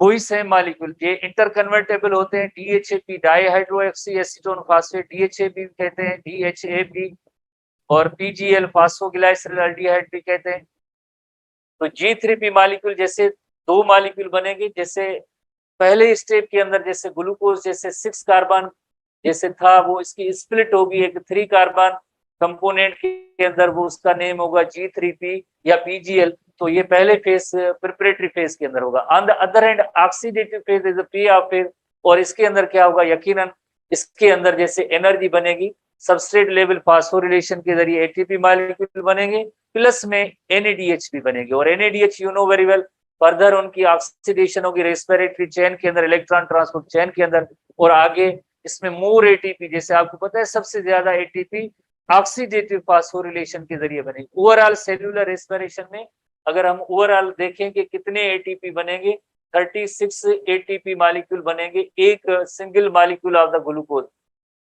S1: वही सेम मॉलिक्यूल ये इंटरकन्वर्टेबल होते हैं। DHAP dihydroxy acetone phosphate, DHAP कहते हैं, DHAP, और PGL फास्फोग्लाइसरल्डिहाइड भी कहते हैं। तो G3P मॉलिक्यूल जैसे 2 मॉलिक्यूल बनेंगे, जैसे पहले स्टेप के अंदर जैसे ग्लूकोज जैसे 6 कार्बन जैसे था वो इसकी स्प्लिट होगी एक 3 कार्बन कंपोनेंट के अंदर, वो उसका नेम होगा G3P या PGL। तो ये पहले फेज प्रिपरेटरी फेज के अंदर होगा। On the other hand oxidative phase is pre of phase, और इसके अंदर क्या होगा? यकीनन इसके अंदर जैसे एनर्जी बनेगी सबस्ट्रेट लेवल फास्फोरिलेशन के जरिए एटीपी मॉलिक्यूल बनेंगे, प्लस में NADH भी बनेंगे। और NADH you know very well, further उनकी ऑक्सीडेशन होगी रेस्पिरेटरी चेन के अंदर, इलेक्ट्रॉन ट्रांसपोर्ट चेन के अंदर, और आगे इसमें मोर एटीपी, जैसे आपको पता है सबसे ज्यादा एटीपी ऑक्सीडेटिव फास्फोरिलेशन के जरिए बनेगी। ओवरऑल सेल्यूलर रेस्पिरेशन में अगर हम ओवरऑल देखें कि कितने एटीपी बनेंगे, 36 एटीपी मॉलिक्यूल बनेंगे एक single molecule of the glucose.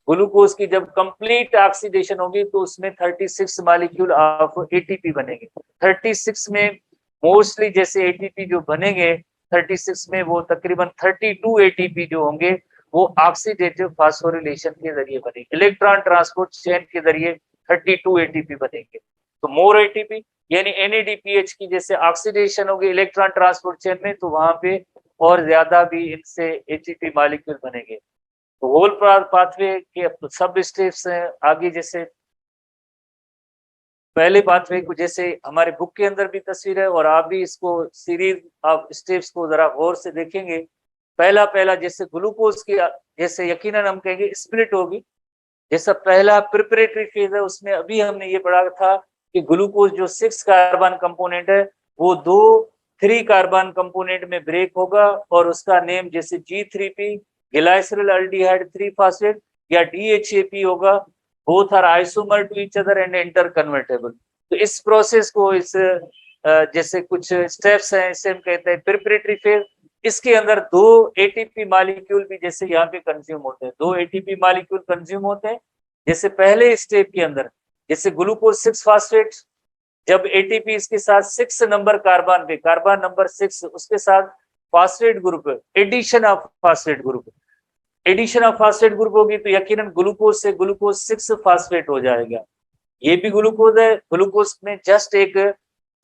S1: Glucose की जब कंप्लीट ऑक्सीडेशन होगी तो उसमें 36 मॉलिक्यूल ऑफ एटीपी बनेंगे। 36 में मोस्टली जैसे एटीपी जो बनेंगे 36 में, वो तकरीबन 32 एटीपी जो होंगे वो ऑक्सीडेटिव फास्फोरिलेशन के जरिए बनेंगे, इलेक्ट्रॉन ट्रांसपोर्ट चेन के जरिए 32 एटीपी बनेंगे। तो मोर एटीपी यानी NADPH की जैसे ऑक्सीडेशन होगी इलेक्ट्रॉन ट्रांसपोर्ट चेन में, तो वहां पे और ज्यादा भी इनसे एटीपी मॉलिक्यूल बनेंगे। तो होल पाथवे के सब स्टेप्स हैं आगे, जैसे पहले पाथवे को जैसे हमारे बुक के अंदर भी तस्वीर है और आप भी इसको सीरीज ऑफ स्टेप्स को जरा गौर से देखेंगे। पहला जैसे ग्लूकोज की जैसे यकीनन हम कहेंगे स्प्लिट होगी। जैसा पहला प्रिपरेटरी फेज है उसमें अभी हमने ये पढ़ा था कि ग्लूकोज जो 6 कार्बन कंपोनेंट है वो 3 कार्बन कंपोनेंट में ब्रेक होगा और उसका नेम जैसे G3P ग्लाइसरल्डिहाइड 3 फास्फेट या DHAP होगा। Both are isomer to each other and interconvertible. तो इस प्रोसेस को इस जैसे कुछ स्टेप्स हैं इसे हम कहते हैं प्रिपरेटरी फेज। इसके अंदर 2 एटीपी मॉलिक्यूल भी जैसे यहाँ पे कंज्यूम होते हैं, 2 एटीपी मॉलिक्यूल कंज्यूम होते हैं। जैसे पहले स्टेप के अंदर जैसे ग्लूकोज 6 फास्फेट, जब एटीपी इसके साथ 6 नंबर कार्बन पे, कार्बन नंबर 6 उसके साथ phosphate group, addition of phosphate group, addition of phosphate group होगी तो यकीनन ग्लूकोज से ग्लूकोज 6 फास्फेट हो जाएगा। ये भी ग्लूकोज है, ग्लूकोज में जस्ट एक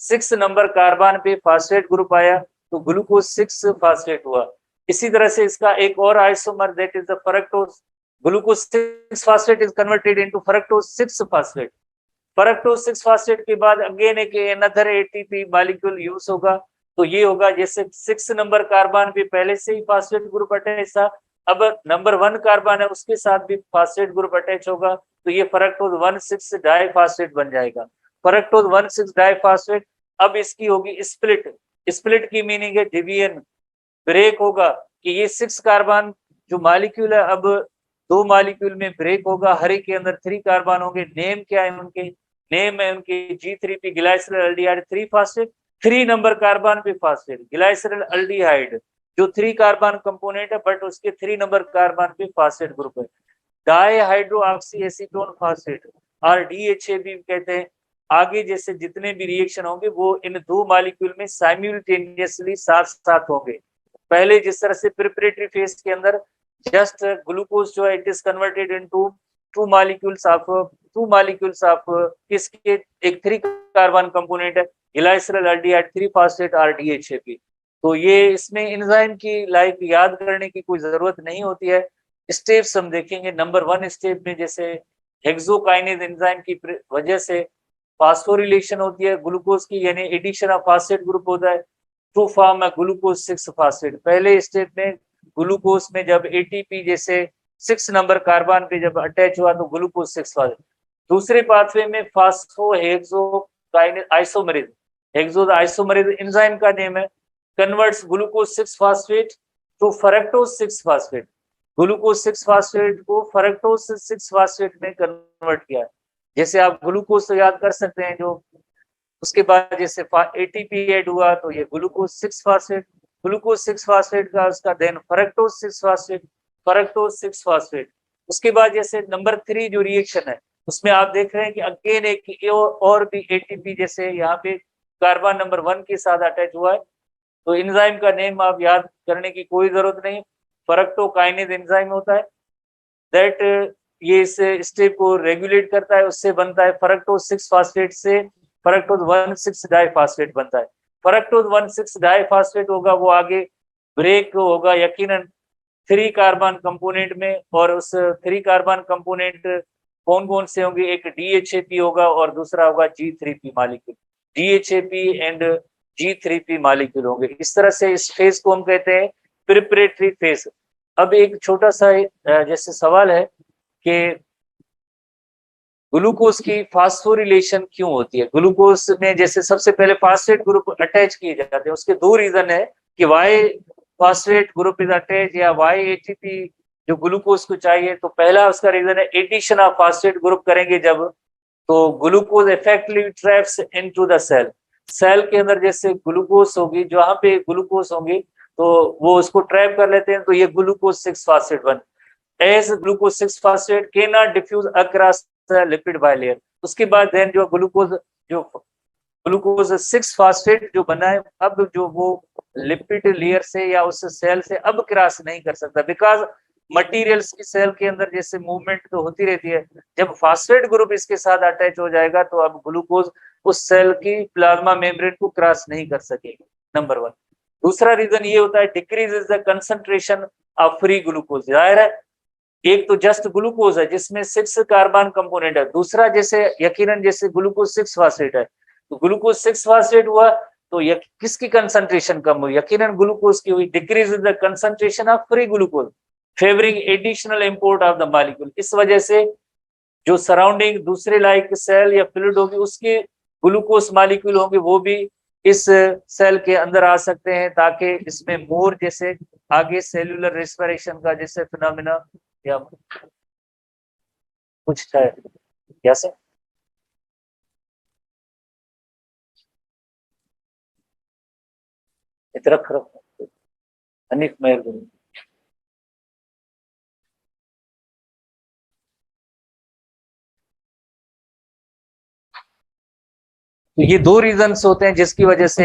S1: 6 नंबर कार्बन पे फास्फेट ग्रुप आया तो ग्लूकोज 6 फास्फेट हुआ। इसी तरह से इसका एक और isomer that is the fructose, glucose 6 phosphate is converted into fructose 6 phosphate. Fructose 6 phosphate के बाद अगेन एक अनदर एटीपी मॉलिक्यूल यूज होगा, तो ये होगा जैसे 6 नंबर कार्बन पे पहले से ही फास्फेट ग्रुप अटैच था, अब नंबर 1 कार्बन है उसके साथ भी फास्फेट ग्रुप अटैच होगा तो ये फ्रक्टोज 1,6 डाइफास्फेट बन जाएगा। Fructose 1,6 diphosphate. अब इसकी होगी स्प्लिट, स्प्लिट की मीनिंग है डिवीजन, ब्रेक होगा कि ये 6 कार्बन जो मॉलिक्यूल है अब 2 मॉलिक्यूल में ब्रेक होगा, हर एक के अंदर 3 कार्बन होंगे। नेम क्या है उनके? नेम है उनके G3P glyceraldehyde 3 phosphate, 3 number carbon पे फास्फेट, ग्लाइसरल्डिहाइड जो 3 कार्बन कंपोनेंट है बट उसके 3 नंबर कार्बन पे फास्फेट ग्रुप है। डाईहाइड्रोक्सी एसीटोन फास्फेट और DHAP कहते हैं। आगे जैसे जितने भी रिएक्शन होंगे वो इन 2 मॉलिक्यूल में साइमल्टेनियसली साथ साथ होंगे। पहले जिस तरह से प्रिपरेटरी फेज के अंदर जस्ट ग्लूकोज जो है it is converted into 2 molecules of किसके, एक 3 कार्बन कंपोनेंट है ग्लाइसरल्डिहाइड 3 फास्फेट और DHAP। तो ये इसमें एंजाइम की लाइक याद करने की कोई जरूरत नहीं होती है। स्टेप्स हम देखेंगे। नंबर 1 स्टेप में जैसे हेक्सोकाइनेज एंजाइम की वजह से फास्फोरिलेशन होती है ग्लूकोज की, यानी एडिशन ऑफ फास्फेट ग्रुप होता है टू फॉर्म है ग्लूकोज 6 फास्फेट। पहले स्टेप में ग्लूकोज में जब एटीपी जैसे 6 नंबर कार्बन पे जब अटैच हुआ तो ग्लूकोज 6 फास्फेट। दूसरे पाथवे में phosphohexose kinase isomerase, hexose isomerase enzyme का नेम है, converts glucose 6 phosphate to fructose 6 phosphate, glucose 6 phosphate को फरक्टोज 6 फास्फेट में कन्वर्ट किया है। जैसे आप ग्लूकोज तो याद कर सकते हैं, जो उसके बाद जैसे एटीपी ऐड हुआ तो ये ग्लूकोज 6 फास्फेट, ग्लूकोज 6 फास्फेट का उसका देन फरक्टोज 6 फास्फेट, फरक्टोज 6 फास्फेट। उसके बाद जैसे नंबर 3 जो रिएक्शन है उसमें आप देख रहे हैं कि अगेन एक और भी एटीपी जैसे यहाँ पे कार्बन नंबर 1 के साथ अटैच हुआ है, तो एंजाइम का नेम आप याद करने की कोई जरूरत नहीं, फरक्टोकाइनेज एंजाइम होता है दैट ये इस स्टेप को रेगुलेट करता है, उससे बनता है फरक्टोज 6 फास्फेट से फरक्टोज 1,6 डाइफास्फेट बनता है। फरक्टोज 1,6 डाइफास्फेट होगा वो आगे ब्रेक होगा यकीनन 3 कार्बन कंपोनेंट में, और उस 3 कार्बन कंपोनेंट कौन कौन से होंगे, एक DHAP होगा और दूसरा होगा G3P molecule, DHAP and G3P molecule होंगे। इस तरह से इस फेज को हम कहते हैं प्रिपरेटरी फेज। अब एक छोटा सा जैसे सवाल है कि ग्लूकोज की फास्फोरिलेशन क्यों होती है, ग्लूकोज में जैसे सबसे पहले फास्फेट ग्रुप अटैच किए जाते हैं, उसके दो रीजन है कि why phosphate group is attach या वाई एटीपी जो ग्लूकोज को चाहिए। तो पहला उसका रीजन है एडिशन ऑफ फास्फेट ग्रुप करेंगे जब, तो glucose effectively traps into the cell, cell के अंदर जैसे ग्लूकोज होगी, जहां पे ग्लूकोज होंगी तो वो उसको ट्रैप कर लेते हैं, तो ये ग्लूकोज 6 फास्फेट बन as glucose 6 phosphate can not diffuse across lipid bilayer. उसके बाद देन जो ग्लूकोज 6 फास्फेट जो बना है, अब जो वो लिपिड लेयर से या उस सेल से अब क्रॉस नहीं कर सकता, बिकॉज मटेरियल्स की सेल के अंदर जैसे मूवमेंट तो होती रहती है, जब फास्फेट ग्रुप इसके साथ अटैच हो जाएगा तो अब ग्लूकोज उस सेल की प्लाज्मा मेम्ब्रेन को क्रॉस नहीं कर सकेगी, नंबर 1। दूसरा रीजन ये होता है decrease is the concentration of free glucose. जाहिर है एक तो जस्ट ग्लूकोज है जिसमें 6 कार्बन कंपोनेंट है, दूसरा जैसे यकीनन जैसे ग्लूकोज 6 फास्फेट है, तो ग्लूकोज 6 फास्फेट हुआ तो किसकी कंसंट्रेशन कम हुई, यकीनन ग्लूकोज की हुई। Decrease in the concentration of free glucose favouring additional import of the molecule. इस वजह से जो सराउंडिंग दूसरे लाइक सेल या फ्लूइड होगी उसके ग्लूकोज मॉलिक्यूल होंगे वो भी इस सेल के अंदर आ सकते हैं, ताकि इसमें मोर जैसे आगे सेल्यूलर रेस्पिरेशन का जैसे फिनोमेना या कुछ है कैसे इतना खराब अनिक मेहर। तो ये दो रीजंस होते हैं जिसकी वजह से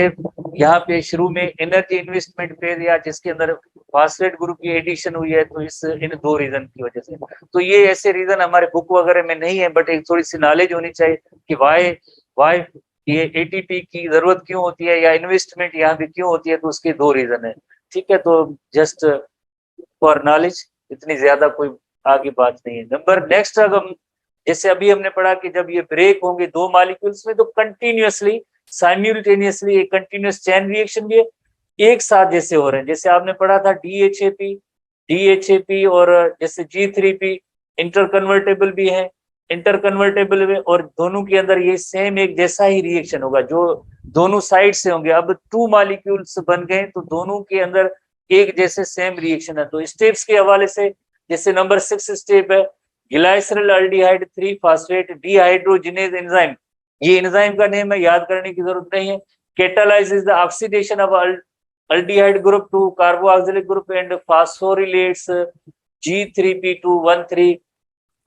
S1: यहाँ पे शुरू में एनर्जी इन्वेस्टमेंट फेज या जिसके अंदर फास्फेट ग्रुप की एडिशन हुई है, तो इस इन दो रीजन की वजह से। तो ये ऐसे रीजन हमारे बुक वगैरह में नहीं है, बट एक थोड़ी सी नॉलेज होनी चाहिए कि वाई वाई ये एटीपी की जरूरत क्यों होती है या इन्वेस्टमेंट यहाँ पे क्यों होती है, तो उसके दो रीजन है। ठीक है, तो जस्ट फॉर नॉलेज, इतनी ज्यादा कोई आगे बात नहीं है। नंबर नेक्स्ट, अगर जैसे अभी हमने पढ़ा कि जब ये ब्रेक होंगे दो मॉलिक्यूल्स में तो कंटिन्यूअसली साइमल्टेनियसली एक कंटिन्यूअस चेन रिएक्शन भी एक साथ जैसे हो रहे हैं। जैसे आपने पढ़ा था डीएचएपी और जैसे G3P इंटरकन्वर्टेबल भी है, इंटरकन्वर्टेबल में, और दोनों के अंदर ये सेम एक जैसा ही रिएक्शन होगा जो दोनों साइड से होंगे। अब 2 मॉलिक्यूल्स बन गए तो दोनों के अंदर एक जैसे सेम रिएक्शन है। तो स्टेप्स के हवाले से जैसे नंबर 6 स्टेप है glyceraldehyde 3 phosphate dehydrogenase enzyme, ये एंजाइम का नेम है, याद करने की जरूरत नहीं है। Catalyses the oxidation of aldehyde group to carboxylic group and phosphorylates G3P to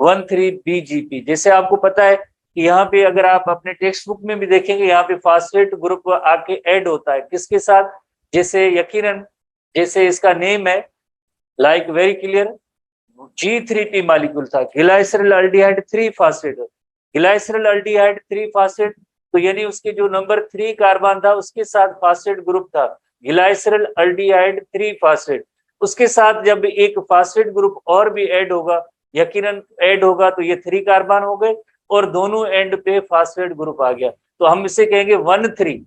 S1: 13BGP। जैसे आपको पता है कि यहाँ पे अगर आप अपने टेक्स्ट बुक में भी देखेंगे यहाँ पे फास्फेट ग्रुप आके ऐड होता है किसके साथ, जैसे यकीनन जैसे इसका नेम है like very clear G3P molecule था, ग्लाइसरल अल्डिहाइड 3 फास्फेट, ग्लाइसरल अल्डिहाइड 3 फास्फेट, तो यानी उसके जो नंबर 3 कार्बन था उसके साथ फास्फेट ग्रुप था ग्लाइसरल अल्डिहाइड 3 फास्फेट। उसके साथ जब एक फास्फेट ग्रुप और भी ऐड होगा, यकीनन ऐड होगा, तो ये 3 कार्बन हो गए और दोनों एंड पे फास्फेट ग्रुप आ गया, तो हम इसे कहेंगे 1,3।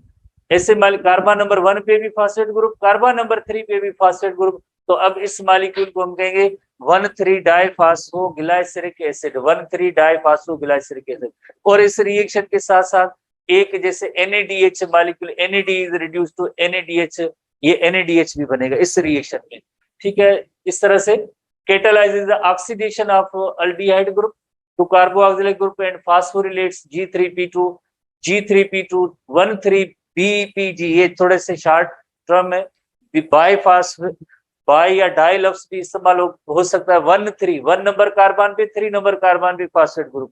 S1: ऐसे कार्बन नंबर 1 पे भी फास्फेट ग्रुप, कार्बन नंबर 3 पे भी फास्फेट ग्रुप, तो अब इस मॉलिक्यूल को हम कहेंगे 1,3 डाइफास्फोग्लाइसरिक एसिड, 1,3 डाइफास्फोग्लाइसरिक एसिड। और इस रिएक्शन के साथ साथ एक जैसे NADH molecule, NAD is reduce to NADH, ये NADH भी बनेगा इस रिएक्शन में, ठीक है। इस तरह से catalyzes the oxidation of aldehyde group to carboxylic group and phosphorylates G3P2 13BPG, ये थोड़े से शॉर्ट टर्म है। बाई या डाई लफ्ज भी इस्तेमाल हो सकता है। 1 नंबर कार्बन पे 3 नंबर कार्बन पे फॉस्फेट ग्रुप,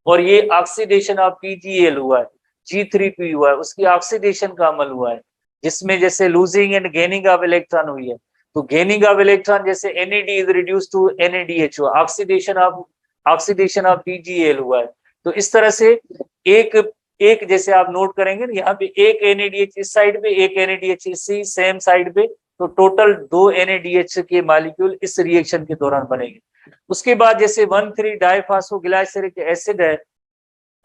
S1: और ये ऑक्सीडेशन ऑफ PgAl हुआ है, G3P हुआ है, उसकी ऑक्सीडेशन का अमल हुआ है, जिसमें जैसे losing and gaining of electron हुई है। तो गेनिंग ऑफ इलेक्ट्रॉन जैसे NAD is reduce to NADH हुआ, ऑक्सीडेशन ऑफ PgAl हुआ है। तो इस तरह से एक जैसे आप नोट करेंगे यहाँ पे एक NADH इस साइड पे, एक NADH इसी सेम साइड पे, तो टोटल 2 NADH के मॉलिक्यूल इस रिएक्शन के दौरान बनेंगे। उसके बाद जैसे 1,3 डाइफॉस्फोग्लाइसरिक एसिड है,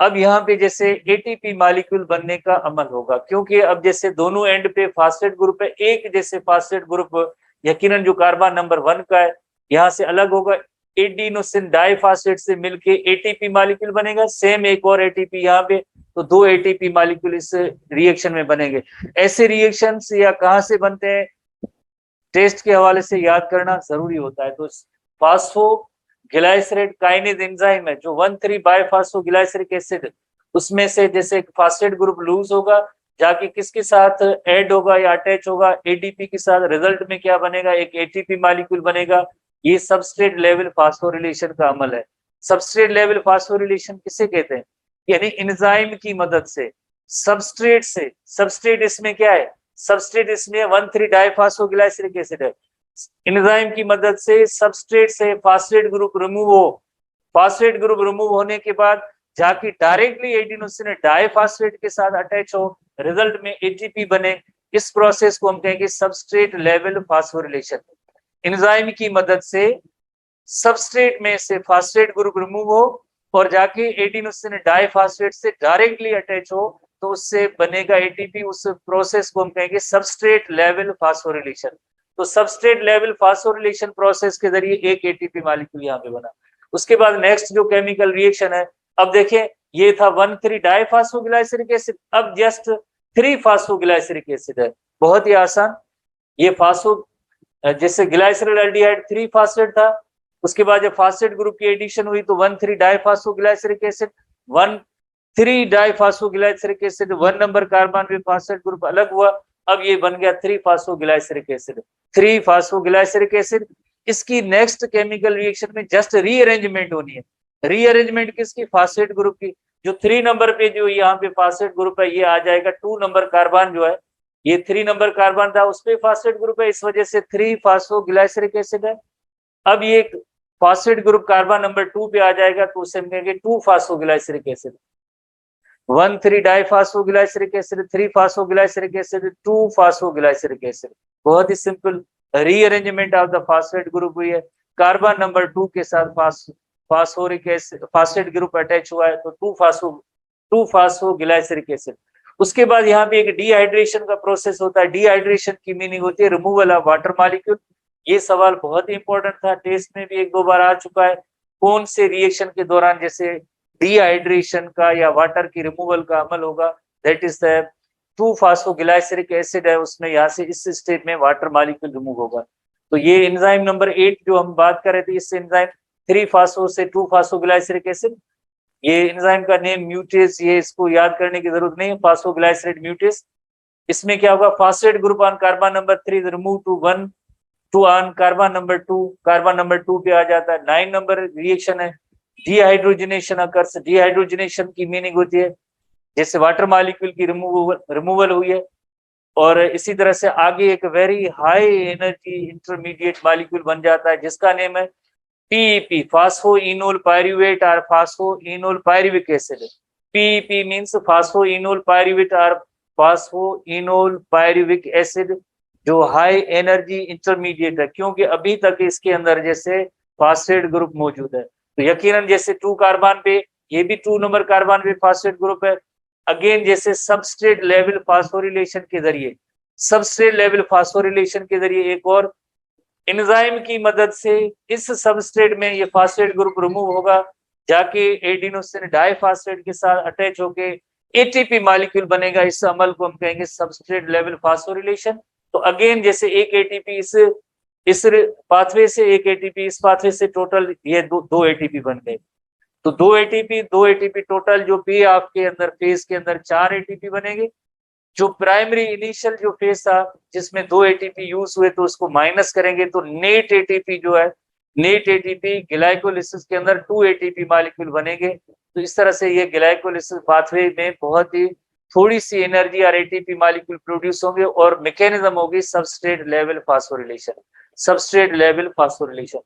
S1: अब यहाँ पे जैसे ATP मॉलिक्यूल बनने का अमल होगा, क्योंकि अब जैसे दोनों एंड पे फास्फेट ग्रुप है, एक जैसे फास्फेट ग्रुप यकीनन जो कार्बन नंबर 1 का है यहाँ से अलग होगा, एडिनोसिन डाइफॉस्फेट से मिलके ATP मॉलिक्यूल बनेगा, सेम एक और ATP यहाँ पे, तो 2 ATP मॉलिक्यूल इस रिएक्शन में बनेंगे। ऐसे रिएक्शंस या कहाँ से बनते हैं, टेस्ट के हवाले से याद करना जरूरी होता है। तो फास्फोग्लाइसरेट काइनेज एंजाइम है जो 1,3 बाइफॉस्फोग्लाइसरिक एसिड, उसमें से जैसे फास्फेट ग्रुप लूज होगा, जाके किसके साथ ऐड होगा या अटैच होगा, ADP के साथ, रिजल्ट में क्या बनेगा, एक ATP मॉलिक्यूल बनेगा। ये सबस्ट्रेट लेवल फास्फोरिलेशन का अमल है। सबस्ट्रेट लेवल फास्फोरिलेशन किसे कहते हैं, यानी एंजाइम की मदद से सबस्ट्रेट से, सबस्ट्रेट इसमें क्या है, सबस्ट्रेट इसमें 1,3 डाइफॉस्फोग्लाइसरिक एसिड है, एंजाइम की मदद से सबस्ट्रेट से फास्फेट ग्रुप रिमूव हो, फास्फेट ग्रुप रिमूव होने के बाद जाके डायरेक्टली एडिनोसिन डाइफॉस्फेट के साथ अटैच हो, रिजल्ट में ATP बने। इस प्रोसेस को हम कहेंगे सबस्ट्रेट लेवल फास्फोरिलेशन। एंजाइम की मदद से सबस्ट्रेट में से फास्फेट ग्रुप रिमूव हो और जाके एडिनोसिन डाइफॉस्फेट से डायरेक्टली अटैच हो, तो उससे बनेगा ATP। उस प्रोसेस को हम कहेंगे सबस्ट्रेट लेवल फास्फोरिलेशन। तो सबस्ट्रेट लेवल फास्फोरिलेशन प्रोसेस के जरिए एक ATP मॉलिक्यूल यहाँ पे बना। उसके बाद नेक्स्ट जो केमिकल रिएक्शन है, अब देखें ये था 1,3 डाइफॉस्फोग्लाइसरिक एसिड, अब जस्ट 3 फास्फोग्लाइसरिक एसिड है, बहुत ही आसान। ये फास्फो जैसे ग्लाइसरल एल्डिहाइड 3 फास्फेट था, उसके बाद जब फास्फेट ग्रुप की एडिशन हुई तो 1,3 diphosphoglyceric acid, 1,3 diphosphoglyceric acid, 1 number carbon पे फास्फेट ग्रुप अलग हुआ, अब ये बन गया 3 फास्फोग्लाइसरिक एसिड, 3 फास्फोग्लाइसरिक एसिड। इसकी नेक्स्ट केमिकल रिएक्शन में जस्ट रीअरेंजमेंट होनी है। रीअरेंजमेंट किसकी, फास्फेट ग्रुप की। जो 3 नंबर पे जो यहाँ पे फास्फेट ग्रुप है, ये आ जाएगा 2 नंबर कार्बन जो है, ये 3 नंबर कार्बन था उस पे फास्फेट ग्रुप है, इस वजह से 3 फास्फोग्लाइसरिक एसिड है। अब ये फास्फेट ग्रुप कार्बन नंबर 2 पे आ जाएगा, तो उसे हम कहेंगे 2 phosphoglyceric acid. 1,3 diphosphoglyceric acid, 3 phosphoglyceric acid, 2 phosphoglyceric acid. बहुत ही simple rearrangement of the phosphate group हुई है, कार्बन नंबर 2 के साथ phosphoric acid phosphate group attach हुआ है, तो 2 फास्फोग्लाइसरिक एसिड। उसके बाद यहाँ पे एक डिहाइड्रेशन का प्रोसेस होता है। डिहाइड्रेशन की मीनिंग होती है रिमूवल ऑफ वाटर मॉलिक्यूल। ये सवाल बहुत ही इंपॉर्टेंट था, टेस्ट में भी 1-2 बार आ चुका है। कौन से रिएक्शन के दौरान जैसे डिहाइड्रेशन का या वाटर की रिमूवल का अमल होगा, that is the 2 phosphoglyceric acid है, उसमें यहाँ से इस स्टेट में वाटर मॉलिक्यूल रिमूव होगा। तो ये एंजाइम नंबर 8 जो हम बात कर रहे थे, इस एंजाइम 3 फास्फो से 2 फास्फोग्लाइसरिक एसिड, ये एंजाइम का नेम म्यूटेस, ये इसको याद करने की जरूरत नहीं है, फास्फोग्लाइसरेट म्यूटेस। इसमें क्या होगा, phosphate group on carbon number 3 remove to 1 to on carbon number 2, carbon number 2 पे आ जाता है। 9 नंबर रिएक्शन है, डिहाइड्रोजनेशन अकर्स। डिहाइड्रोजनेशन की मीनिंग होती है जैसे वाटर मॉलिक्यूल की रिमूवल हुई है, और इसी तरह से आगे एक very high energy intermediate molecule बन जाता है जिसका नेम है PEP, फास्फोइनोल पायरुवेट और phosphoenol pyruvic acid. PEP means phosphoenol pyruvate और फास्फोइनोल पायरुविक एसिड, जो हाई एनर्जी इंटरमीडिएट है, क्योंकि अभी तक इसके अंदर जैसे फास्फेट ग्रुप मौजूद है। तो यकीनन जैसे 2 कार्बन पे, ये भी 2 नंबर कार्बन पे फास्फेट ग्रुप है। अगेन जैसे सबस्ट्रेट लेवल फास्फोरिलेशन के जरिए, सबस्ट्रेट लेवल फास्फोरिलेशन के जरिए एक और एंजाइम की मदद से इस सबस्ट्रेट में ये फास्फेट ग्रुप रिमूव होगा, जाके एडिनोसिन डाइफॉस्फेट के साथ अटैच होके एटीपी मॉलिक्यूल बनेगा। इस अमल को हम कहेंगे सबस्ट्रेट लेवल फास्फोरिलेशन। तो अगेन जैसे एक एटीपी इस पाथवे से, एक एटीपी इस पाथवे से, टोटल ये दो एटीपी बन गए। तो दो एटीपी टोटल जो बी आपके अंदर फेज के अंदर 4 एटीपी बनेंगे। जो प्राइमरी इनिशियल जो फेज था जिसमें 2 एटीपी यूज हुए, तो उसको माइनस करेंगे तो नेट एटीपी जो है, नेट एटीपी ग्लाइकोलिसिस के अंदर 2 एटीपी मॉलिक्यूल बनेंगे। तो इस तरह से ये ग्लाइकोलिसिस पाथवे में बहुत ही थोड़ी सी एनर्जी और एटीपी मॉलिक्यूल प्रोड्यूस होंगे और मैकेनिज्म होगी substrate level phosphorylation. Substrate level phosphorylation,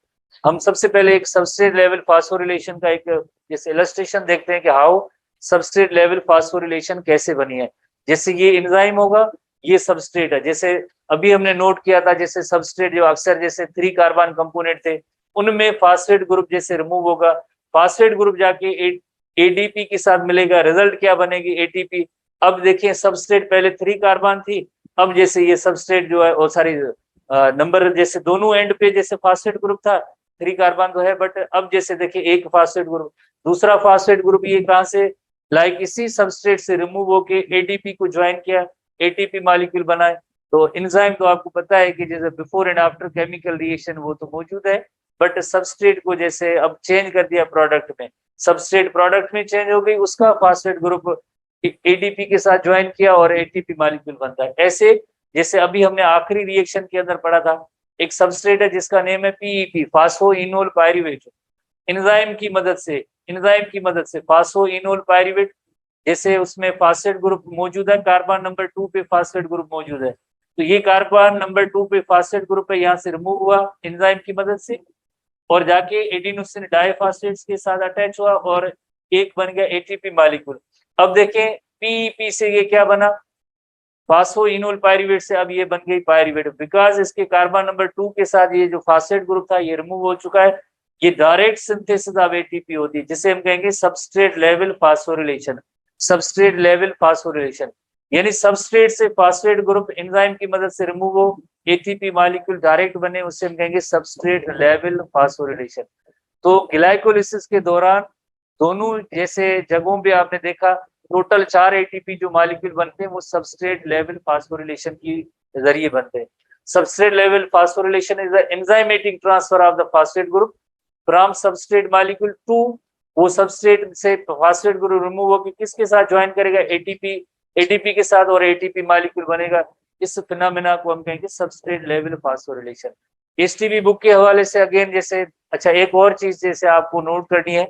S1: हम सबसे पहले एक सबस्ट्रेट लेवल फास्फोरिलेशन का एक जैसे इलस्ट्रेशन देखते हैं कि हाउ सबस्ट्रेट लेवल फास्फोरिलेशन कैसे बनी है। जैसे ये एंजाइम होगा, ये सबस्ट्रेट है। जैसे अभी हमने नोट किया था, जैसे सबस्ट्रेट जो अक्सर जैसे 3 कार्बन कंपोनेंट थे, उनमें फास्फेट ग्रुप जैसे रिमूव होगा, फास्फेट ग्रुप जाके एडीपी के साथ मिलेगा, रिजल्ट क्या बनेगी, एटीपी। अब देखिए सबस्ट्रेट पहले 3 कार्बन थी, अब जैसे ये सबस्ट्रेट जो है, और सारी नंबर जैसे दोनों एंड पे जैसे फास्फेट ग्रुप था, 3 कार्बन तो है, बट अब जैसे देखिए एक फास्फेट ग्रुप, दूसरा फास्फेट ग्रुप ये कहां से, लाइक इसी सबस्ट्रेट से रिमूव होके एडीपी को ज्वाइन किया, एटीपी मॉलिक्यूल बनाए। तो एंजाइम तो आपको पता है कि जैसे before and after chemical reaction वो तो मौजूद है, बट सबस्ट्रेट को जैसे अब चेंज कर दिया प्रोडक्ट में, सबस्ट्रेट प्रोडक्ट में चेंज हो गई, उसका फास्फेट ग्रुप एडीपी के साथ ज्वाइन किया और एटीपी मॉलिक्यूल बनता है। ऐसे जैसे अभी हमने आखिरी रिएक्शन के अंदर पढ़ा था, एक सबस्ट्रेट है जिसका नेम है पीईपी, फास्फोइनोल पायरुवेट। एंजाइम की मदद से फास्फोइनोल पायरुवेट, जैसे उसमें फास्फेट ग्रुप मौजूद है, कार्बन नंबर 2 पे फास्फेट ग्रुप मौजूद है, तो ये कार्बन नंबर 2 पे फास्फेट ग्रुप है, यहाँ से रिमूव हुआ एंजाइम की मदद से और जाके एडिनोसिन डाइफॉस्फेट्स के साथ अटैच हुआ और एक बन गया एटीपी मॉलिक्यूल। अब देखें पीईपी से ये क्या बना, फास्फोइनोल पायरुवेट से अब ये बन गई पायरुवेट, बिकॉज इसके कार्बन नंबर 2 के साथ ये जो फास्फेट ग्रुप था ये रिमूव हो चुका है। ये डायरेक्ट सिंथेसिस ऑफ एटीपी होती है, जिसे हम कहेंगे substrate level phosphorylation. Substrate level phosphorylation यानी सबस्ट्रेट से फास्फेट ग्रुप एंजाइम की मदद से रिमूव हो, एटीपी मॉलिक्यूल डायरेक्ट बने, उससे हम कहेंगे सबस्ट्रेट लेवल फास्फोरिलेशन। तो ग्लाइकोलिसिस के दौरान दोनों जैसे जगहों पे आपने देखा टोटल 4 एटीपी जो मॉलिक्यूल बनते हैं वो सबस्ट्रेट लेवल फास्फोरिलेशन की जरिए बनते हैं। Substrate level phosphorylation is the enzymatic transfer of the phosphate group from substrate molecule to, वो सबस्ट्रेट से फास्फेट ग्रुप रिमूव होकर किसके साथ ज्वाइन करेगा, एटीपी के साथ, और एटीपी मॉलिक्यूल बनेगा। इस फिनोमेना को हम कहेंगे substrate level phosphorylation. STB book के हवाले से अगेन जैसे, अच्छा एक और चीज जैसे आपको नोट करनी है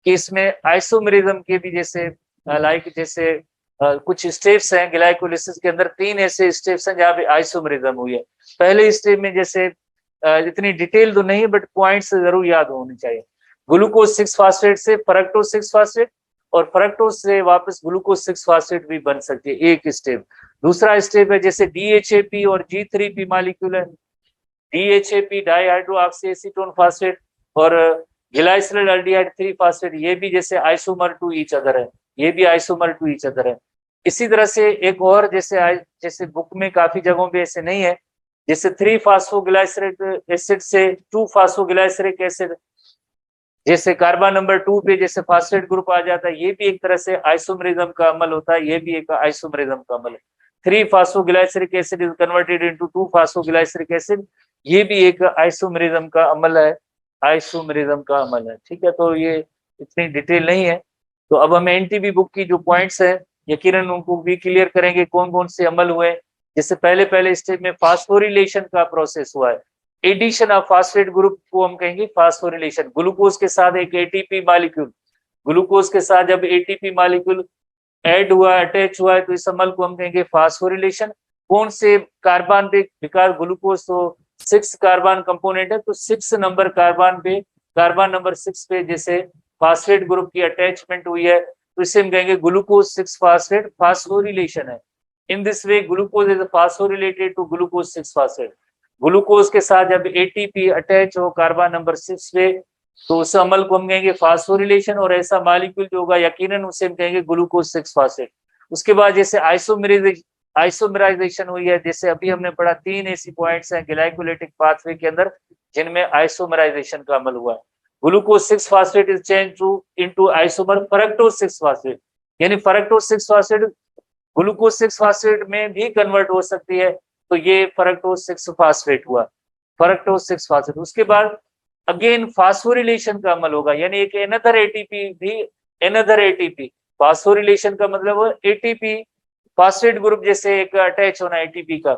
S1: कि इसमें आइसोमेरिज्म के भी जैसे लाइक जैसे कुछ स्टेप्स हैं ग्लाइकोलिसिस के अंदर, 3 ऐसे स्टेप्स हैं जहाँ पे आइसोमेरिज्म हुई है। पहले स्टेप में जैसे इतनी डिटेल तो नहीं बट पॉइंट्स जरूर याद होने चाहिए। ग्लूकोज 6 फास्फेट से फ्रक्टोज 6 फास्फेट और फ्रक्टोज से वापस ग्लूकोज 6 फास्फेट भी बन सकती है, एक स्टेप। दूसरा स्टेप है जैसे डीएचएपी और G3P मॉलिक्यूल है, डीएचएपी डाइहाइड्रो ऑक्सी एसीटोन फास्फेट और ग्लाइसरल एल्डिहाइड 3 फास्फेट, ये भी जैसे आइसोमर टू ईच अदर है, ये भी आइसोमर टू ईच अदर है। इसी तरह से एक और जैसे बुक में काफी जगहों पे ऐसे नहीं है, जैसे 3 फास्फोग्लाइसरिक एसिड से 2 फास्फोग्लाइसरिक एसिड, जैसे कार्बन नंबर 2 पे जैसे फास्फेट ग्रुप आ जाता है, ये भी एक तरह से आइसोमेरिज्म का अमल होता है, ये भी एक आइसोमेरिज्म का अमल है। 3 phosphoglyceric acid is converted into 2 phosphoglyceric acid, ये भी एक आइसोमेरिज्म का अमल है, आइसोमेरिज्म का अमल है। ठीक है, तो ये इतनी डिटेल नहीं है। तो अब हम एनटीबी बुक की जो पॉइंट्स है यकीनन उनको भी क्लियर करेंगे कौन कौन से अमल हुए। जैसे पहले स्टेज में फास्फोरिलेशन का प्रोसेस हुआ है, एडिशन ऑफ फास्फेट ग्रुप को हम कहेंगे फास्फोरिलेशन। ग्लूकोज के साथ एक एटीपी मॉलिक्यूल, ग्लूकोज के साथ जब एटीपी मॉलिक्यूल ऐड हुआ, अटैच हुआ है, तो इस अमल को हम कहेंगे फास्फोरिलेशन। कौन से कार्बन पे, बिकॉज ग्लूकोज तो 6 कार्बन कंपोनेंट है, तो 6 नंबर कार्बन पे, कार्बन नंबर 6 पे जैसे फास्फेट ग्रुप की अटैचमेंट हुई है, तो इसे हम कहेंगे ग्लूकोज 6 फास्फेट फास्फोरिलेशन है। In this way glucose is phosphorylated to glucose 6 phosphate. Glucose के साथ जब एटीपी अटैच हो कार्बन नंबर 6 पे, तो उस अमल को हम कहेंगे फास्फोरिलेशन, और ऐसा मॉलिक्यूल जो होगा यकीनन उसे हम कहेंगे ग्लूकोज 6 फास्फेट। उसके बाद जैसे आइसोमेराइजेशन हुई है, जैसे अभी हमने पढ़ा 3 ऐसी पॉइंट्स हैं ग्लाइकोलाइटिक पाथवे के अंदर जिनमें आइसोमेराइजेशन का अमल हुआ है। Glucose 6 phosphate is change to into isomer fructose 6 phosphate, यानी फरक्टोज 6 फास्फेट ग्लूकोज 6 फास्फेट में भी कन्वर्ट हो सकती है, तो ये फरक्टोज 6 फास्फेट हुआ, फरक्टोज 6 फास्फेट। उसके बाद अगेन फास्फोरिलेशन का अमल होगा, यानी एक एनदर एटीपी भी, एनदर एटीपी, फास्फोरिलेशन का मतलब एटीपी फास्फेट ग्रुप जैसे एक अटैच होना एटीपी का।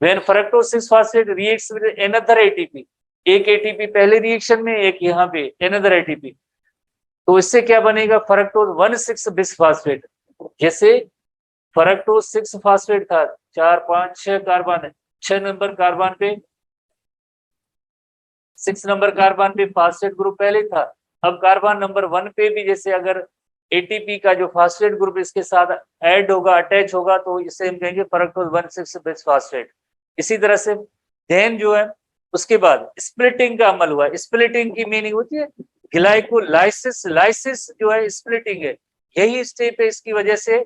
S1: When fructose 6 phosphate reacts with another ATP, एक एटीपी पहले रिएक्शन में, एक यहाँ पे एनदर एटीपी, तो इससे क्या बनेगा, फरक्टोज 1,6 बिसफास्फेट। जैसे फरक्टोज 6 फास्फेट था, 4 5 6 कार्बन है, 6 नंबर कार्बन पे, 6 नंबर कार्बन पे फास्फेट ग्रुप पहले था। अब कार्बन नंबर 1 पे भी जैसे अगर एटीपी का जो फास्फेट ग्रुप इसके साथ ऐड होगा, अटैच होगा, तो इसे हम कहेंगे फरक्टोज 1,6 बिसफास्फेट। इसी तरह से देन जो है उसके बाद स्प्लिटिंग का अमल हुआ। स्प्लिटिंग की मीनिंग होती है ग्लाइकोलाइसिस, लाइसिस जो है स्प्लिटिंग है, यही स्टेप है। इसकी वजह से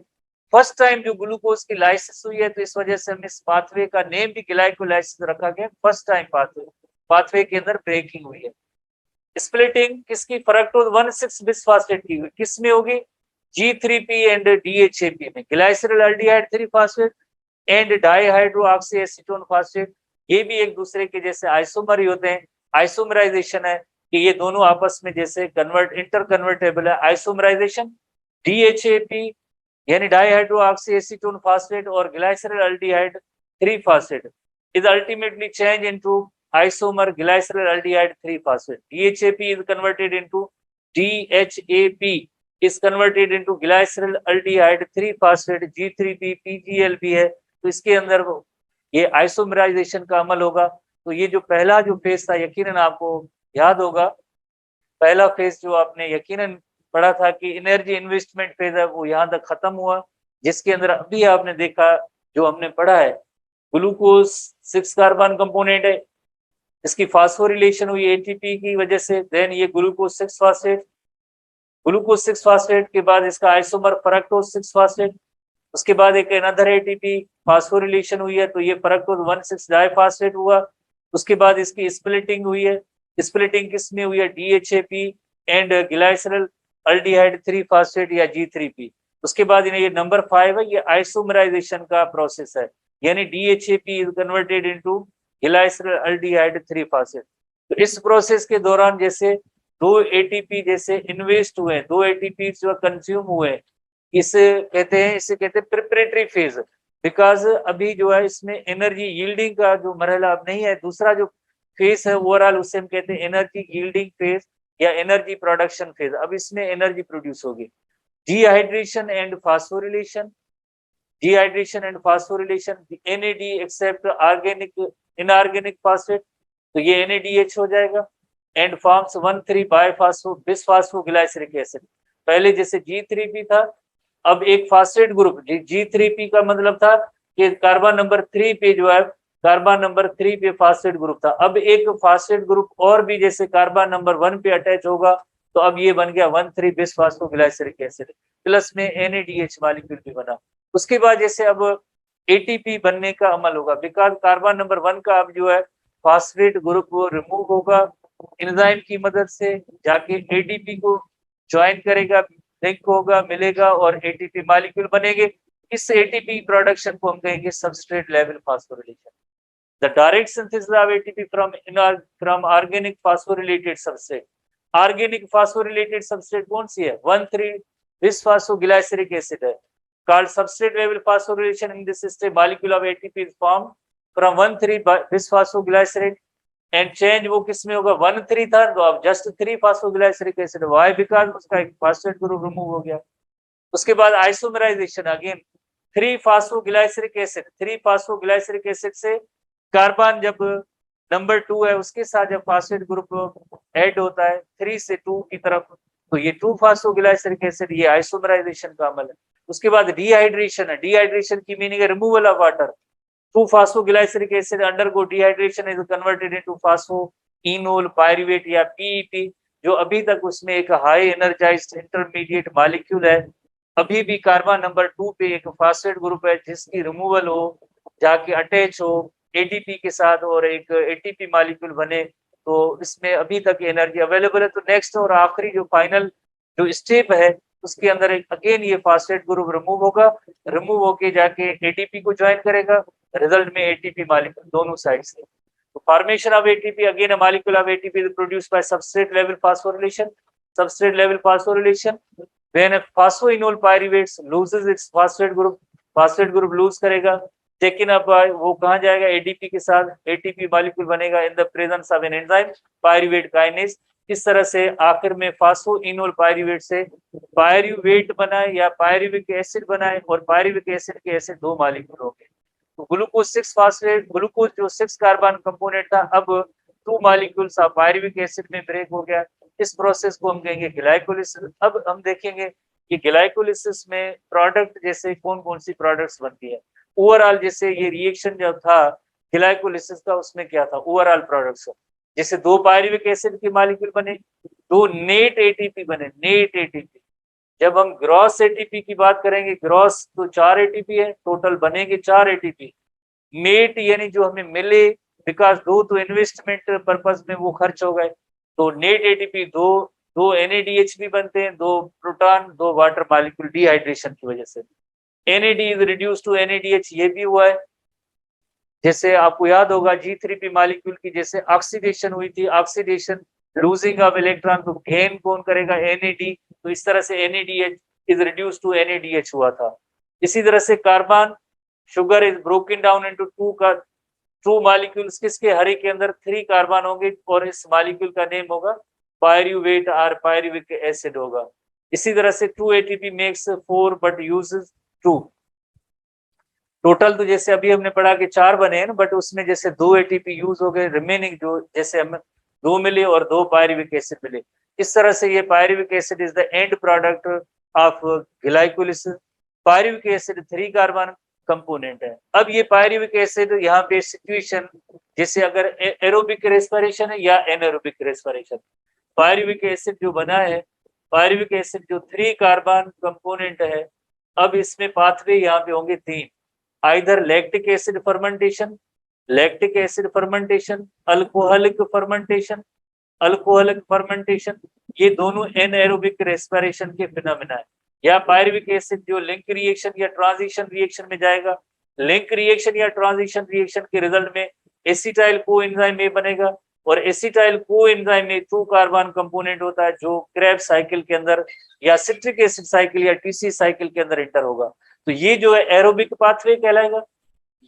S1: फर्स्ट टाइम जो ग्लूकोज की लाइसिस हुई है, तो इस वजह से हम इस पाथवे का नेम भी ग्लाइकोलाइसिस रखा गया, फर्स्ट टाइम पाथवे के अंदर ब्रेकिंग हुई है। स्प्लिटिंग किसकी, फरक्टोज 1,6 बिसफास्फेट की हुई, किसमें होगी, G3P एंड DHAP में, glyceraldehyde 3 phosphate and dihydroxy acetone phosphate. ये भी एक दूसरे के जैसे आइसोमर ही होते हैं, आइसोमराइजेशन है कि ये दोनों आपस में जैसे कन्वर्ट, इंटर कन्वर्टेबल है, आइसोमराइजेशन। DHAP यानी डाइहाइड्रोऑक्सी एसीटोन फास्फेट और ग्लाइसरल aldehyde 3 phosphate is ultimately change into isomer glyceraldehyde 3 phosphate. DHAP is converted into DHAP is converted into glyceraldehyde 3 phosphate G3P PGL भी है, तो इसके अंदर ये आइसोमराइजेशन का अमल होगा। तो ये जो पहला जो फेज था, यकीनन आपको याद होगा, पहला फेज जो आपने यकीनन पढ़ा था कि एनर्जी इन्वेस्टमेंट फेज है, वो यहाँ तक खत्म हुआ, जिसके अंदर अभी आपने देखा जो हमने पढ़ा है, ग्लूकोज 6 कार्बन कंपोनेंट है, इसकी फास्फोरिलेशन हुई एटीपी की वजह से, देन ये ग्लूकोज 6 फास्फेट, ग्लूकोज 6 फास्फेट के बाद इसका आइसोमर फरक्टोज 6 फास्फेट, उसके बाद एक अनदर एटीपी फास्फोरिलेशन हुई है, तो ये फरक्टोज 1,6 डाइफास्फेट हुआ। उसके बाद इसकी स्प्लिटिंग हुई है, स्प्लिटिंग किसमें हुई है, DHAP एंड ग्लाइसरल अल्डिहाइड 3 फास्फेट या G3P। उसके बाद ये नंबर 5 है, ये आइसोमराइजेशन का प्रोसेस है, यानी DHAP is converted into ग्लाइसरल aldehyde 3 phosphate. तो इस प्रोसेस के दौरान जैसे 2 ATP जैसे इन्वेस्ट हुए, 2 ATP जो कंज्यूम हुए, इसे कहते हैं प्रिपरेटरी फेज, बिकॉज अभी जो है इसमें एनर्जी यील्डिंग का जो मरहला अब नहीं है, दूसरा जो फेज है ओवरऑल उसे हम कहते हैं एनर्जी यील्डिंग फेज या एनर्जी प्रोडक्शन फेज। अब इसमें एनर्जी प्रोड्यूस होगी। Dehydration and phosphorylation, dehydration and phosphorylation, NAD accept organic inorganic phosphate, तो ये NADH हो जाएगा and forms 1,3 biphospho bisphosphoglyceric acid. पहले जैसे G3P था, अब एक फास्फेट ग्रुप G3P का मतलब था कि कार्बन नंबर 3 पे जो है, कार्बन नंबर 3 पे फास्फेट ग्रुप था, अब एक फास्फेट ग्रुप और भी जैसे कार्बन नंबर 1 पे अटैच होगा, तो अब ये बन गया 1,3 बिसफास्फोग्लाइसरिक एसिड, प्लस में NADH मॉलिक्यूल भी बना। उसके बाद जैसे अब ATP बनने का अमल होगा, बिकॉज कार्बन नंबर 1 का अब जो है फास्फेट ग्रुप रिमूव होगा, एंजाइम की मदद से जाके ADP को ज्वाइन करेगा, लिंक होगा, मिलेगा और ATP मॉलिक्यूल बनेंगे। इस ATP प्रोडक्शन को हम कहेंगे substrate level phosphorylation. The direct synthesis of ATP from organic phosphorylated substrate. Organic phosphorylated substrate कौन सी है, 1,3 बिसफास्फोग्लाइसरिक एसिड है, called substrate level phosphorylation. In this system, molecule of ATP is formed from 1,3 bisphosphoglycerate and change वो किसमें होगा, 1,3 था तो अब just 3 phosphoglyceric acid. Why, because उसका एक फास्फेट ग्रुप रिमूव हो गया। उसके बाद isomerization, again 3 phosphoglyceric acid, 3 phosphoglyceric acid से कार्बन जब नंबर 2 है उसके साथ जब फास्फेट ग्रुप ऐड होता है 3 से 2 की तरफ, तो ये 2 फास्फोग्लाइसरिक एसिड, ये आइसोमराइजेशन का अमल है। उसके बाद डिहाइड्रेशन है, डिहाइड्रेशन की मीनिंग है removal of water. 2 phosphoglyceric acid undergo dehydration is converted into phosphoenol pyruvate या PEP, जो अभी तक उसमें एक हाई एनर्जाइज्ड इंटरमीडिएट मॉलिक्यूल है। अभी भी कार्बन नंबर 2 पे एक फास्फेट ग्रुप है जिसकी रिमूवल हो, जाके अटैच हो ADP के साथ और एक ATP मॉलिक्यूल बने, तो इसमें अभी तक एनर्जी अवेलेबल है। तो नेक्स्ट और आखिरी जो फाइनल जो स्टेप है उसके अंदर एक अगेन ये फास्फेट ग्रुप रिमूव होगा, रिमूव होके जाके एटीपी को ज्वाइन करेगा, रिजल्ट में एटीपी मॉलिक्यूल दोनों साइड से। तो formation of ATP, again a molecule of ATP is produced by substrate level phosphorylation, substrate level phosphorylation, when a phosphoenol pyruvate loses its phosphate group lose करेगा, लेकिन अब वो कहाँ जाएगा, एडीपी के साथ एटीपी मॉलिक्यूल बनेगा in the presence of an enzyme pyruvate kinase. इस तरह से आखिर में फास्फोइनोल पायरुवेट से पायरुवेट बनाए या पायरुविक एसिड बनाए, और पायरुविक एसिड के ऐसे दो मॉलिक्यूल हो गए। तो ग्लूकोज 6 फास्फेट, ग्लूकोज जो 6 कार्बन कंपोनेंट था, अब 2 मॉलिक्यूल्स ऑफ पायरुविक एसिड में ब्रेक हो गया। इस प्रोसेस को हम कहेंगे ग्लाइकोलिसिस। अब हम देखेंगे कि ग्लाइकोलिसिस में प्रोडक्ट जैसे कौन कौन सी प्रोडक्ट्स बनती है। ओवरऑल जैसे ये रिएक्शन जो था ग्लाइकोलिसिस का, उसमें क्या था ओवरऑल प्रोडक्ट्स, जैसे 2 पायरुविक एसिड के मॉलिक्यूल बने, 2 नेट एटीपी बने, नेट एटीपी। जब हम ग्रॉस एटीपी की बात करेंगे, ग्रॉस तो 4 एटीपी है, टोटल बनेंगे 4 एटीपी। नेट यानी जो हमें मिले, बिकॉज 2 तो इन्वेस्टमेंट पर्पज में वो खर्च हो गए, तो नेट एटीपी 2 NADH भी बनते हैं, 2 प्रोटॉन 2 वाटर मॉलिक्यूल डिहाइड्रेशन की वजह से। NAD is reduce to NADH, ये भी हुआ है। जैसे आपको याद होगा G3P मॉलिक्यूल की जैसे ऑक्सीडेशन हुई थी, ऑक्सीडेशन लूजिंग ऑफ इलेक्ट्रॉन, तो गेन कौन करेगा, NAD। तो इस तरह से NADH is reduce to NADH हुआ था। इसी तरह से carbon sugar is broken down into 2 molecules, किसके, हरे के अंदर 3 कार्बन होंगे, और इस मॉलिक्यूल का नेम होगा पायरुवेट और पायरुविक एसिड होगा। इसी तरह से 2 ATP makes 4 but uses 2। Total तो जैसे अभी हमने पढ़ा कि 4 बने हैं ना, बट उसमें जैसे 2 ATP यूज हो गए, रिमेनिंग जो जैसे हमें 2 मिले और 2 पायरुविक एसिड मिले। इस तरह से ये pyruvic acid is the end product of glycolysis. Pyruvic acid 3 carbon component है। अब ये पायरुविक एसिड यहाँ पे सिचुएशन, जैसे अगर एरोबिक रेस्पिरेशन है या एनारोबिक रेस्पिरेशन, पायरुविक एसिड जो बना है, पायरुविक एसिड जो 3 कार्बन कंपोनेंट है, अब इसमें पाथवे यहाँ पे होंगे 3, either lactic acid fermentation, lactic acid fermentation, alcoholic fermentation, alcoholic fermentation, ये दोनों एनएरोबिक रेस्पिरेशन के फिनोमेना है। या पायरुविक एसिड जो लिंक रिएक्शन या ट्रांजिशन रिएक्शन में जाएगा, लिंक रिएक्शन या ट्रांजिशन रिएक्शन के रिजल्ट में एसिटाइल कोएंजाइम ए बनेगा, और एसिटाइल कोएंजाइम में 2 कार्बन कंपोनेंट होता है जो क्रेब्स साइकिल के अंदर या सिट्रिक एसिड साइकिल या टीसी साइकिल के अंदर एंटर होगा। तो ये जो है एरोबिक पाथवे कहलाएगा,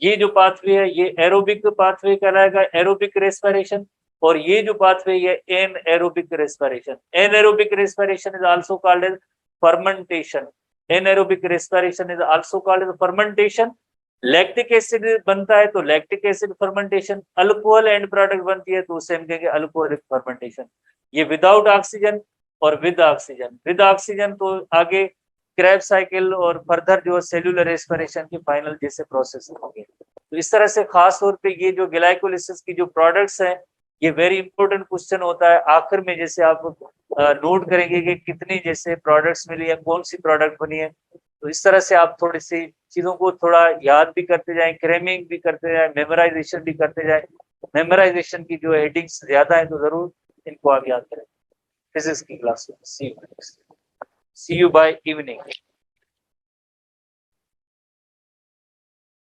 S1: ये जो पाथवे है ये एरोबिक पाथवे कहलाएगा, एरोबिक रेस्पिरेशन। और ये जो पाथवे है anaerobic respiration. Anaerobic respiration is also called as fermentation. Anaerobic respiration is also called as fermentation. Lactic acid बनता है तो lactic acid fermentation, alcohol and product बनती है तो उसे हम कहेंगे अल्कोहलिक फर्मेंटेशन। ये विदाउट ऑक्सीजन और विद ऑक्सीजन। विद ऑक्सीजन तो आगे क्रेब साइकिल और फर्दर जो सेल्यूलर रेस्पिरेशन की फाइनल जैसे प्रोसेस होंगे। तो इस तरह से खास तौर पे ये जो ग्लाइकोलिसिस की जो प्रोडक्ट्स हैं, ये वेरी इंपॉर्टेंट क्वेश्चन होता है आखिर में, जैसे आप नोट करेंगे कि कितनी जैसे प्रोडक्ट्स मिली है, कौन सी प्रोडक्ट बनी है। तो इस तरह से आप थोड़ी सी चीजों को थोड़ा याद भी करते जाएं, क्रेमिंग भी करते जाएं, मेमोराइजेशन भी करते जाएं। मेमोराइजेशन की जो हेडिंग्स ज्यादा है तो जरूर इनको आप याद करें फिजिक्स की क्लास में। सी यू बाय इवनिंग।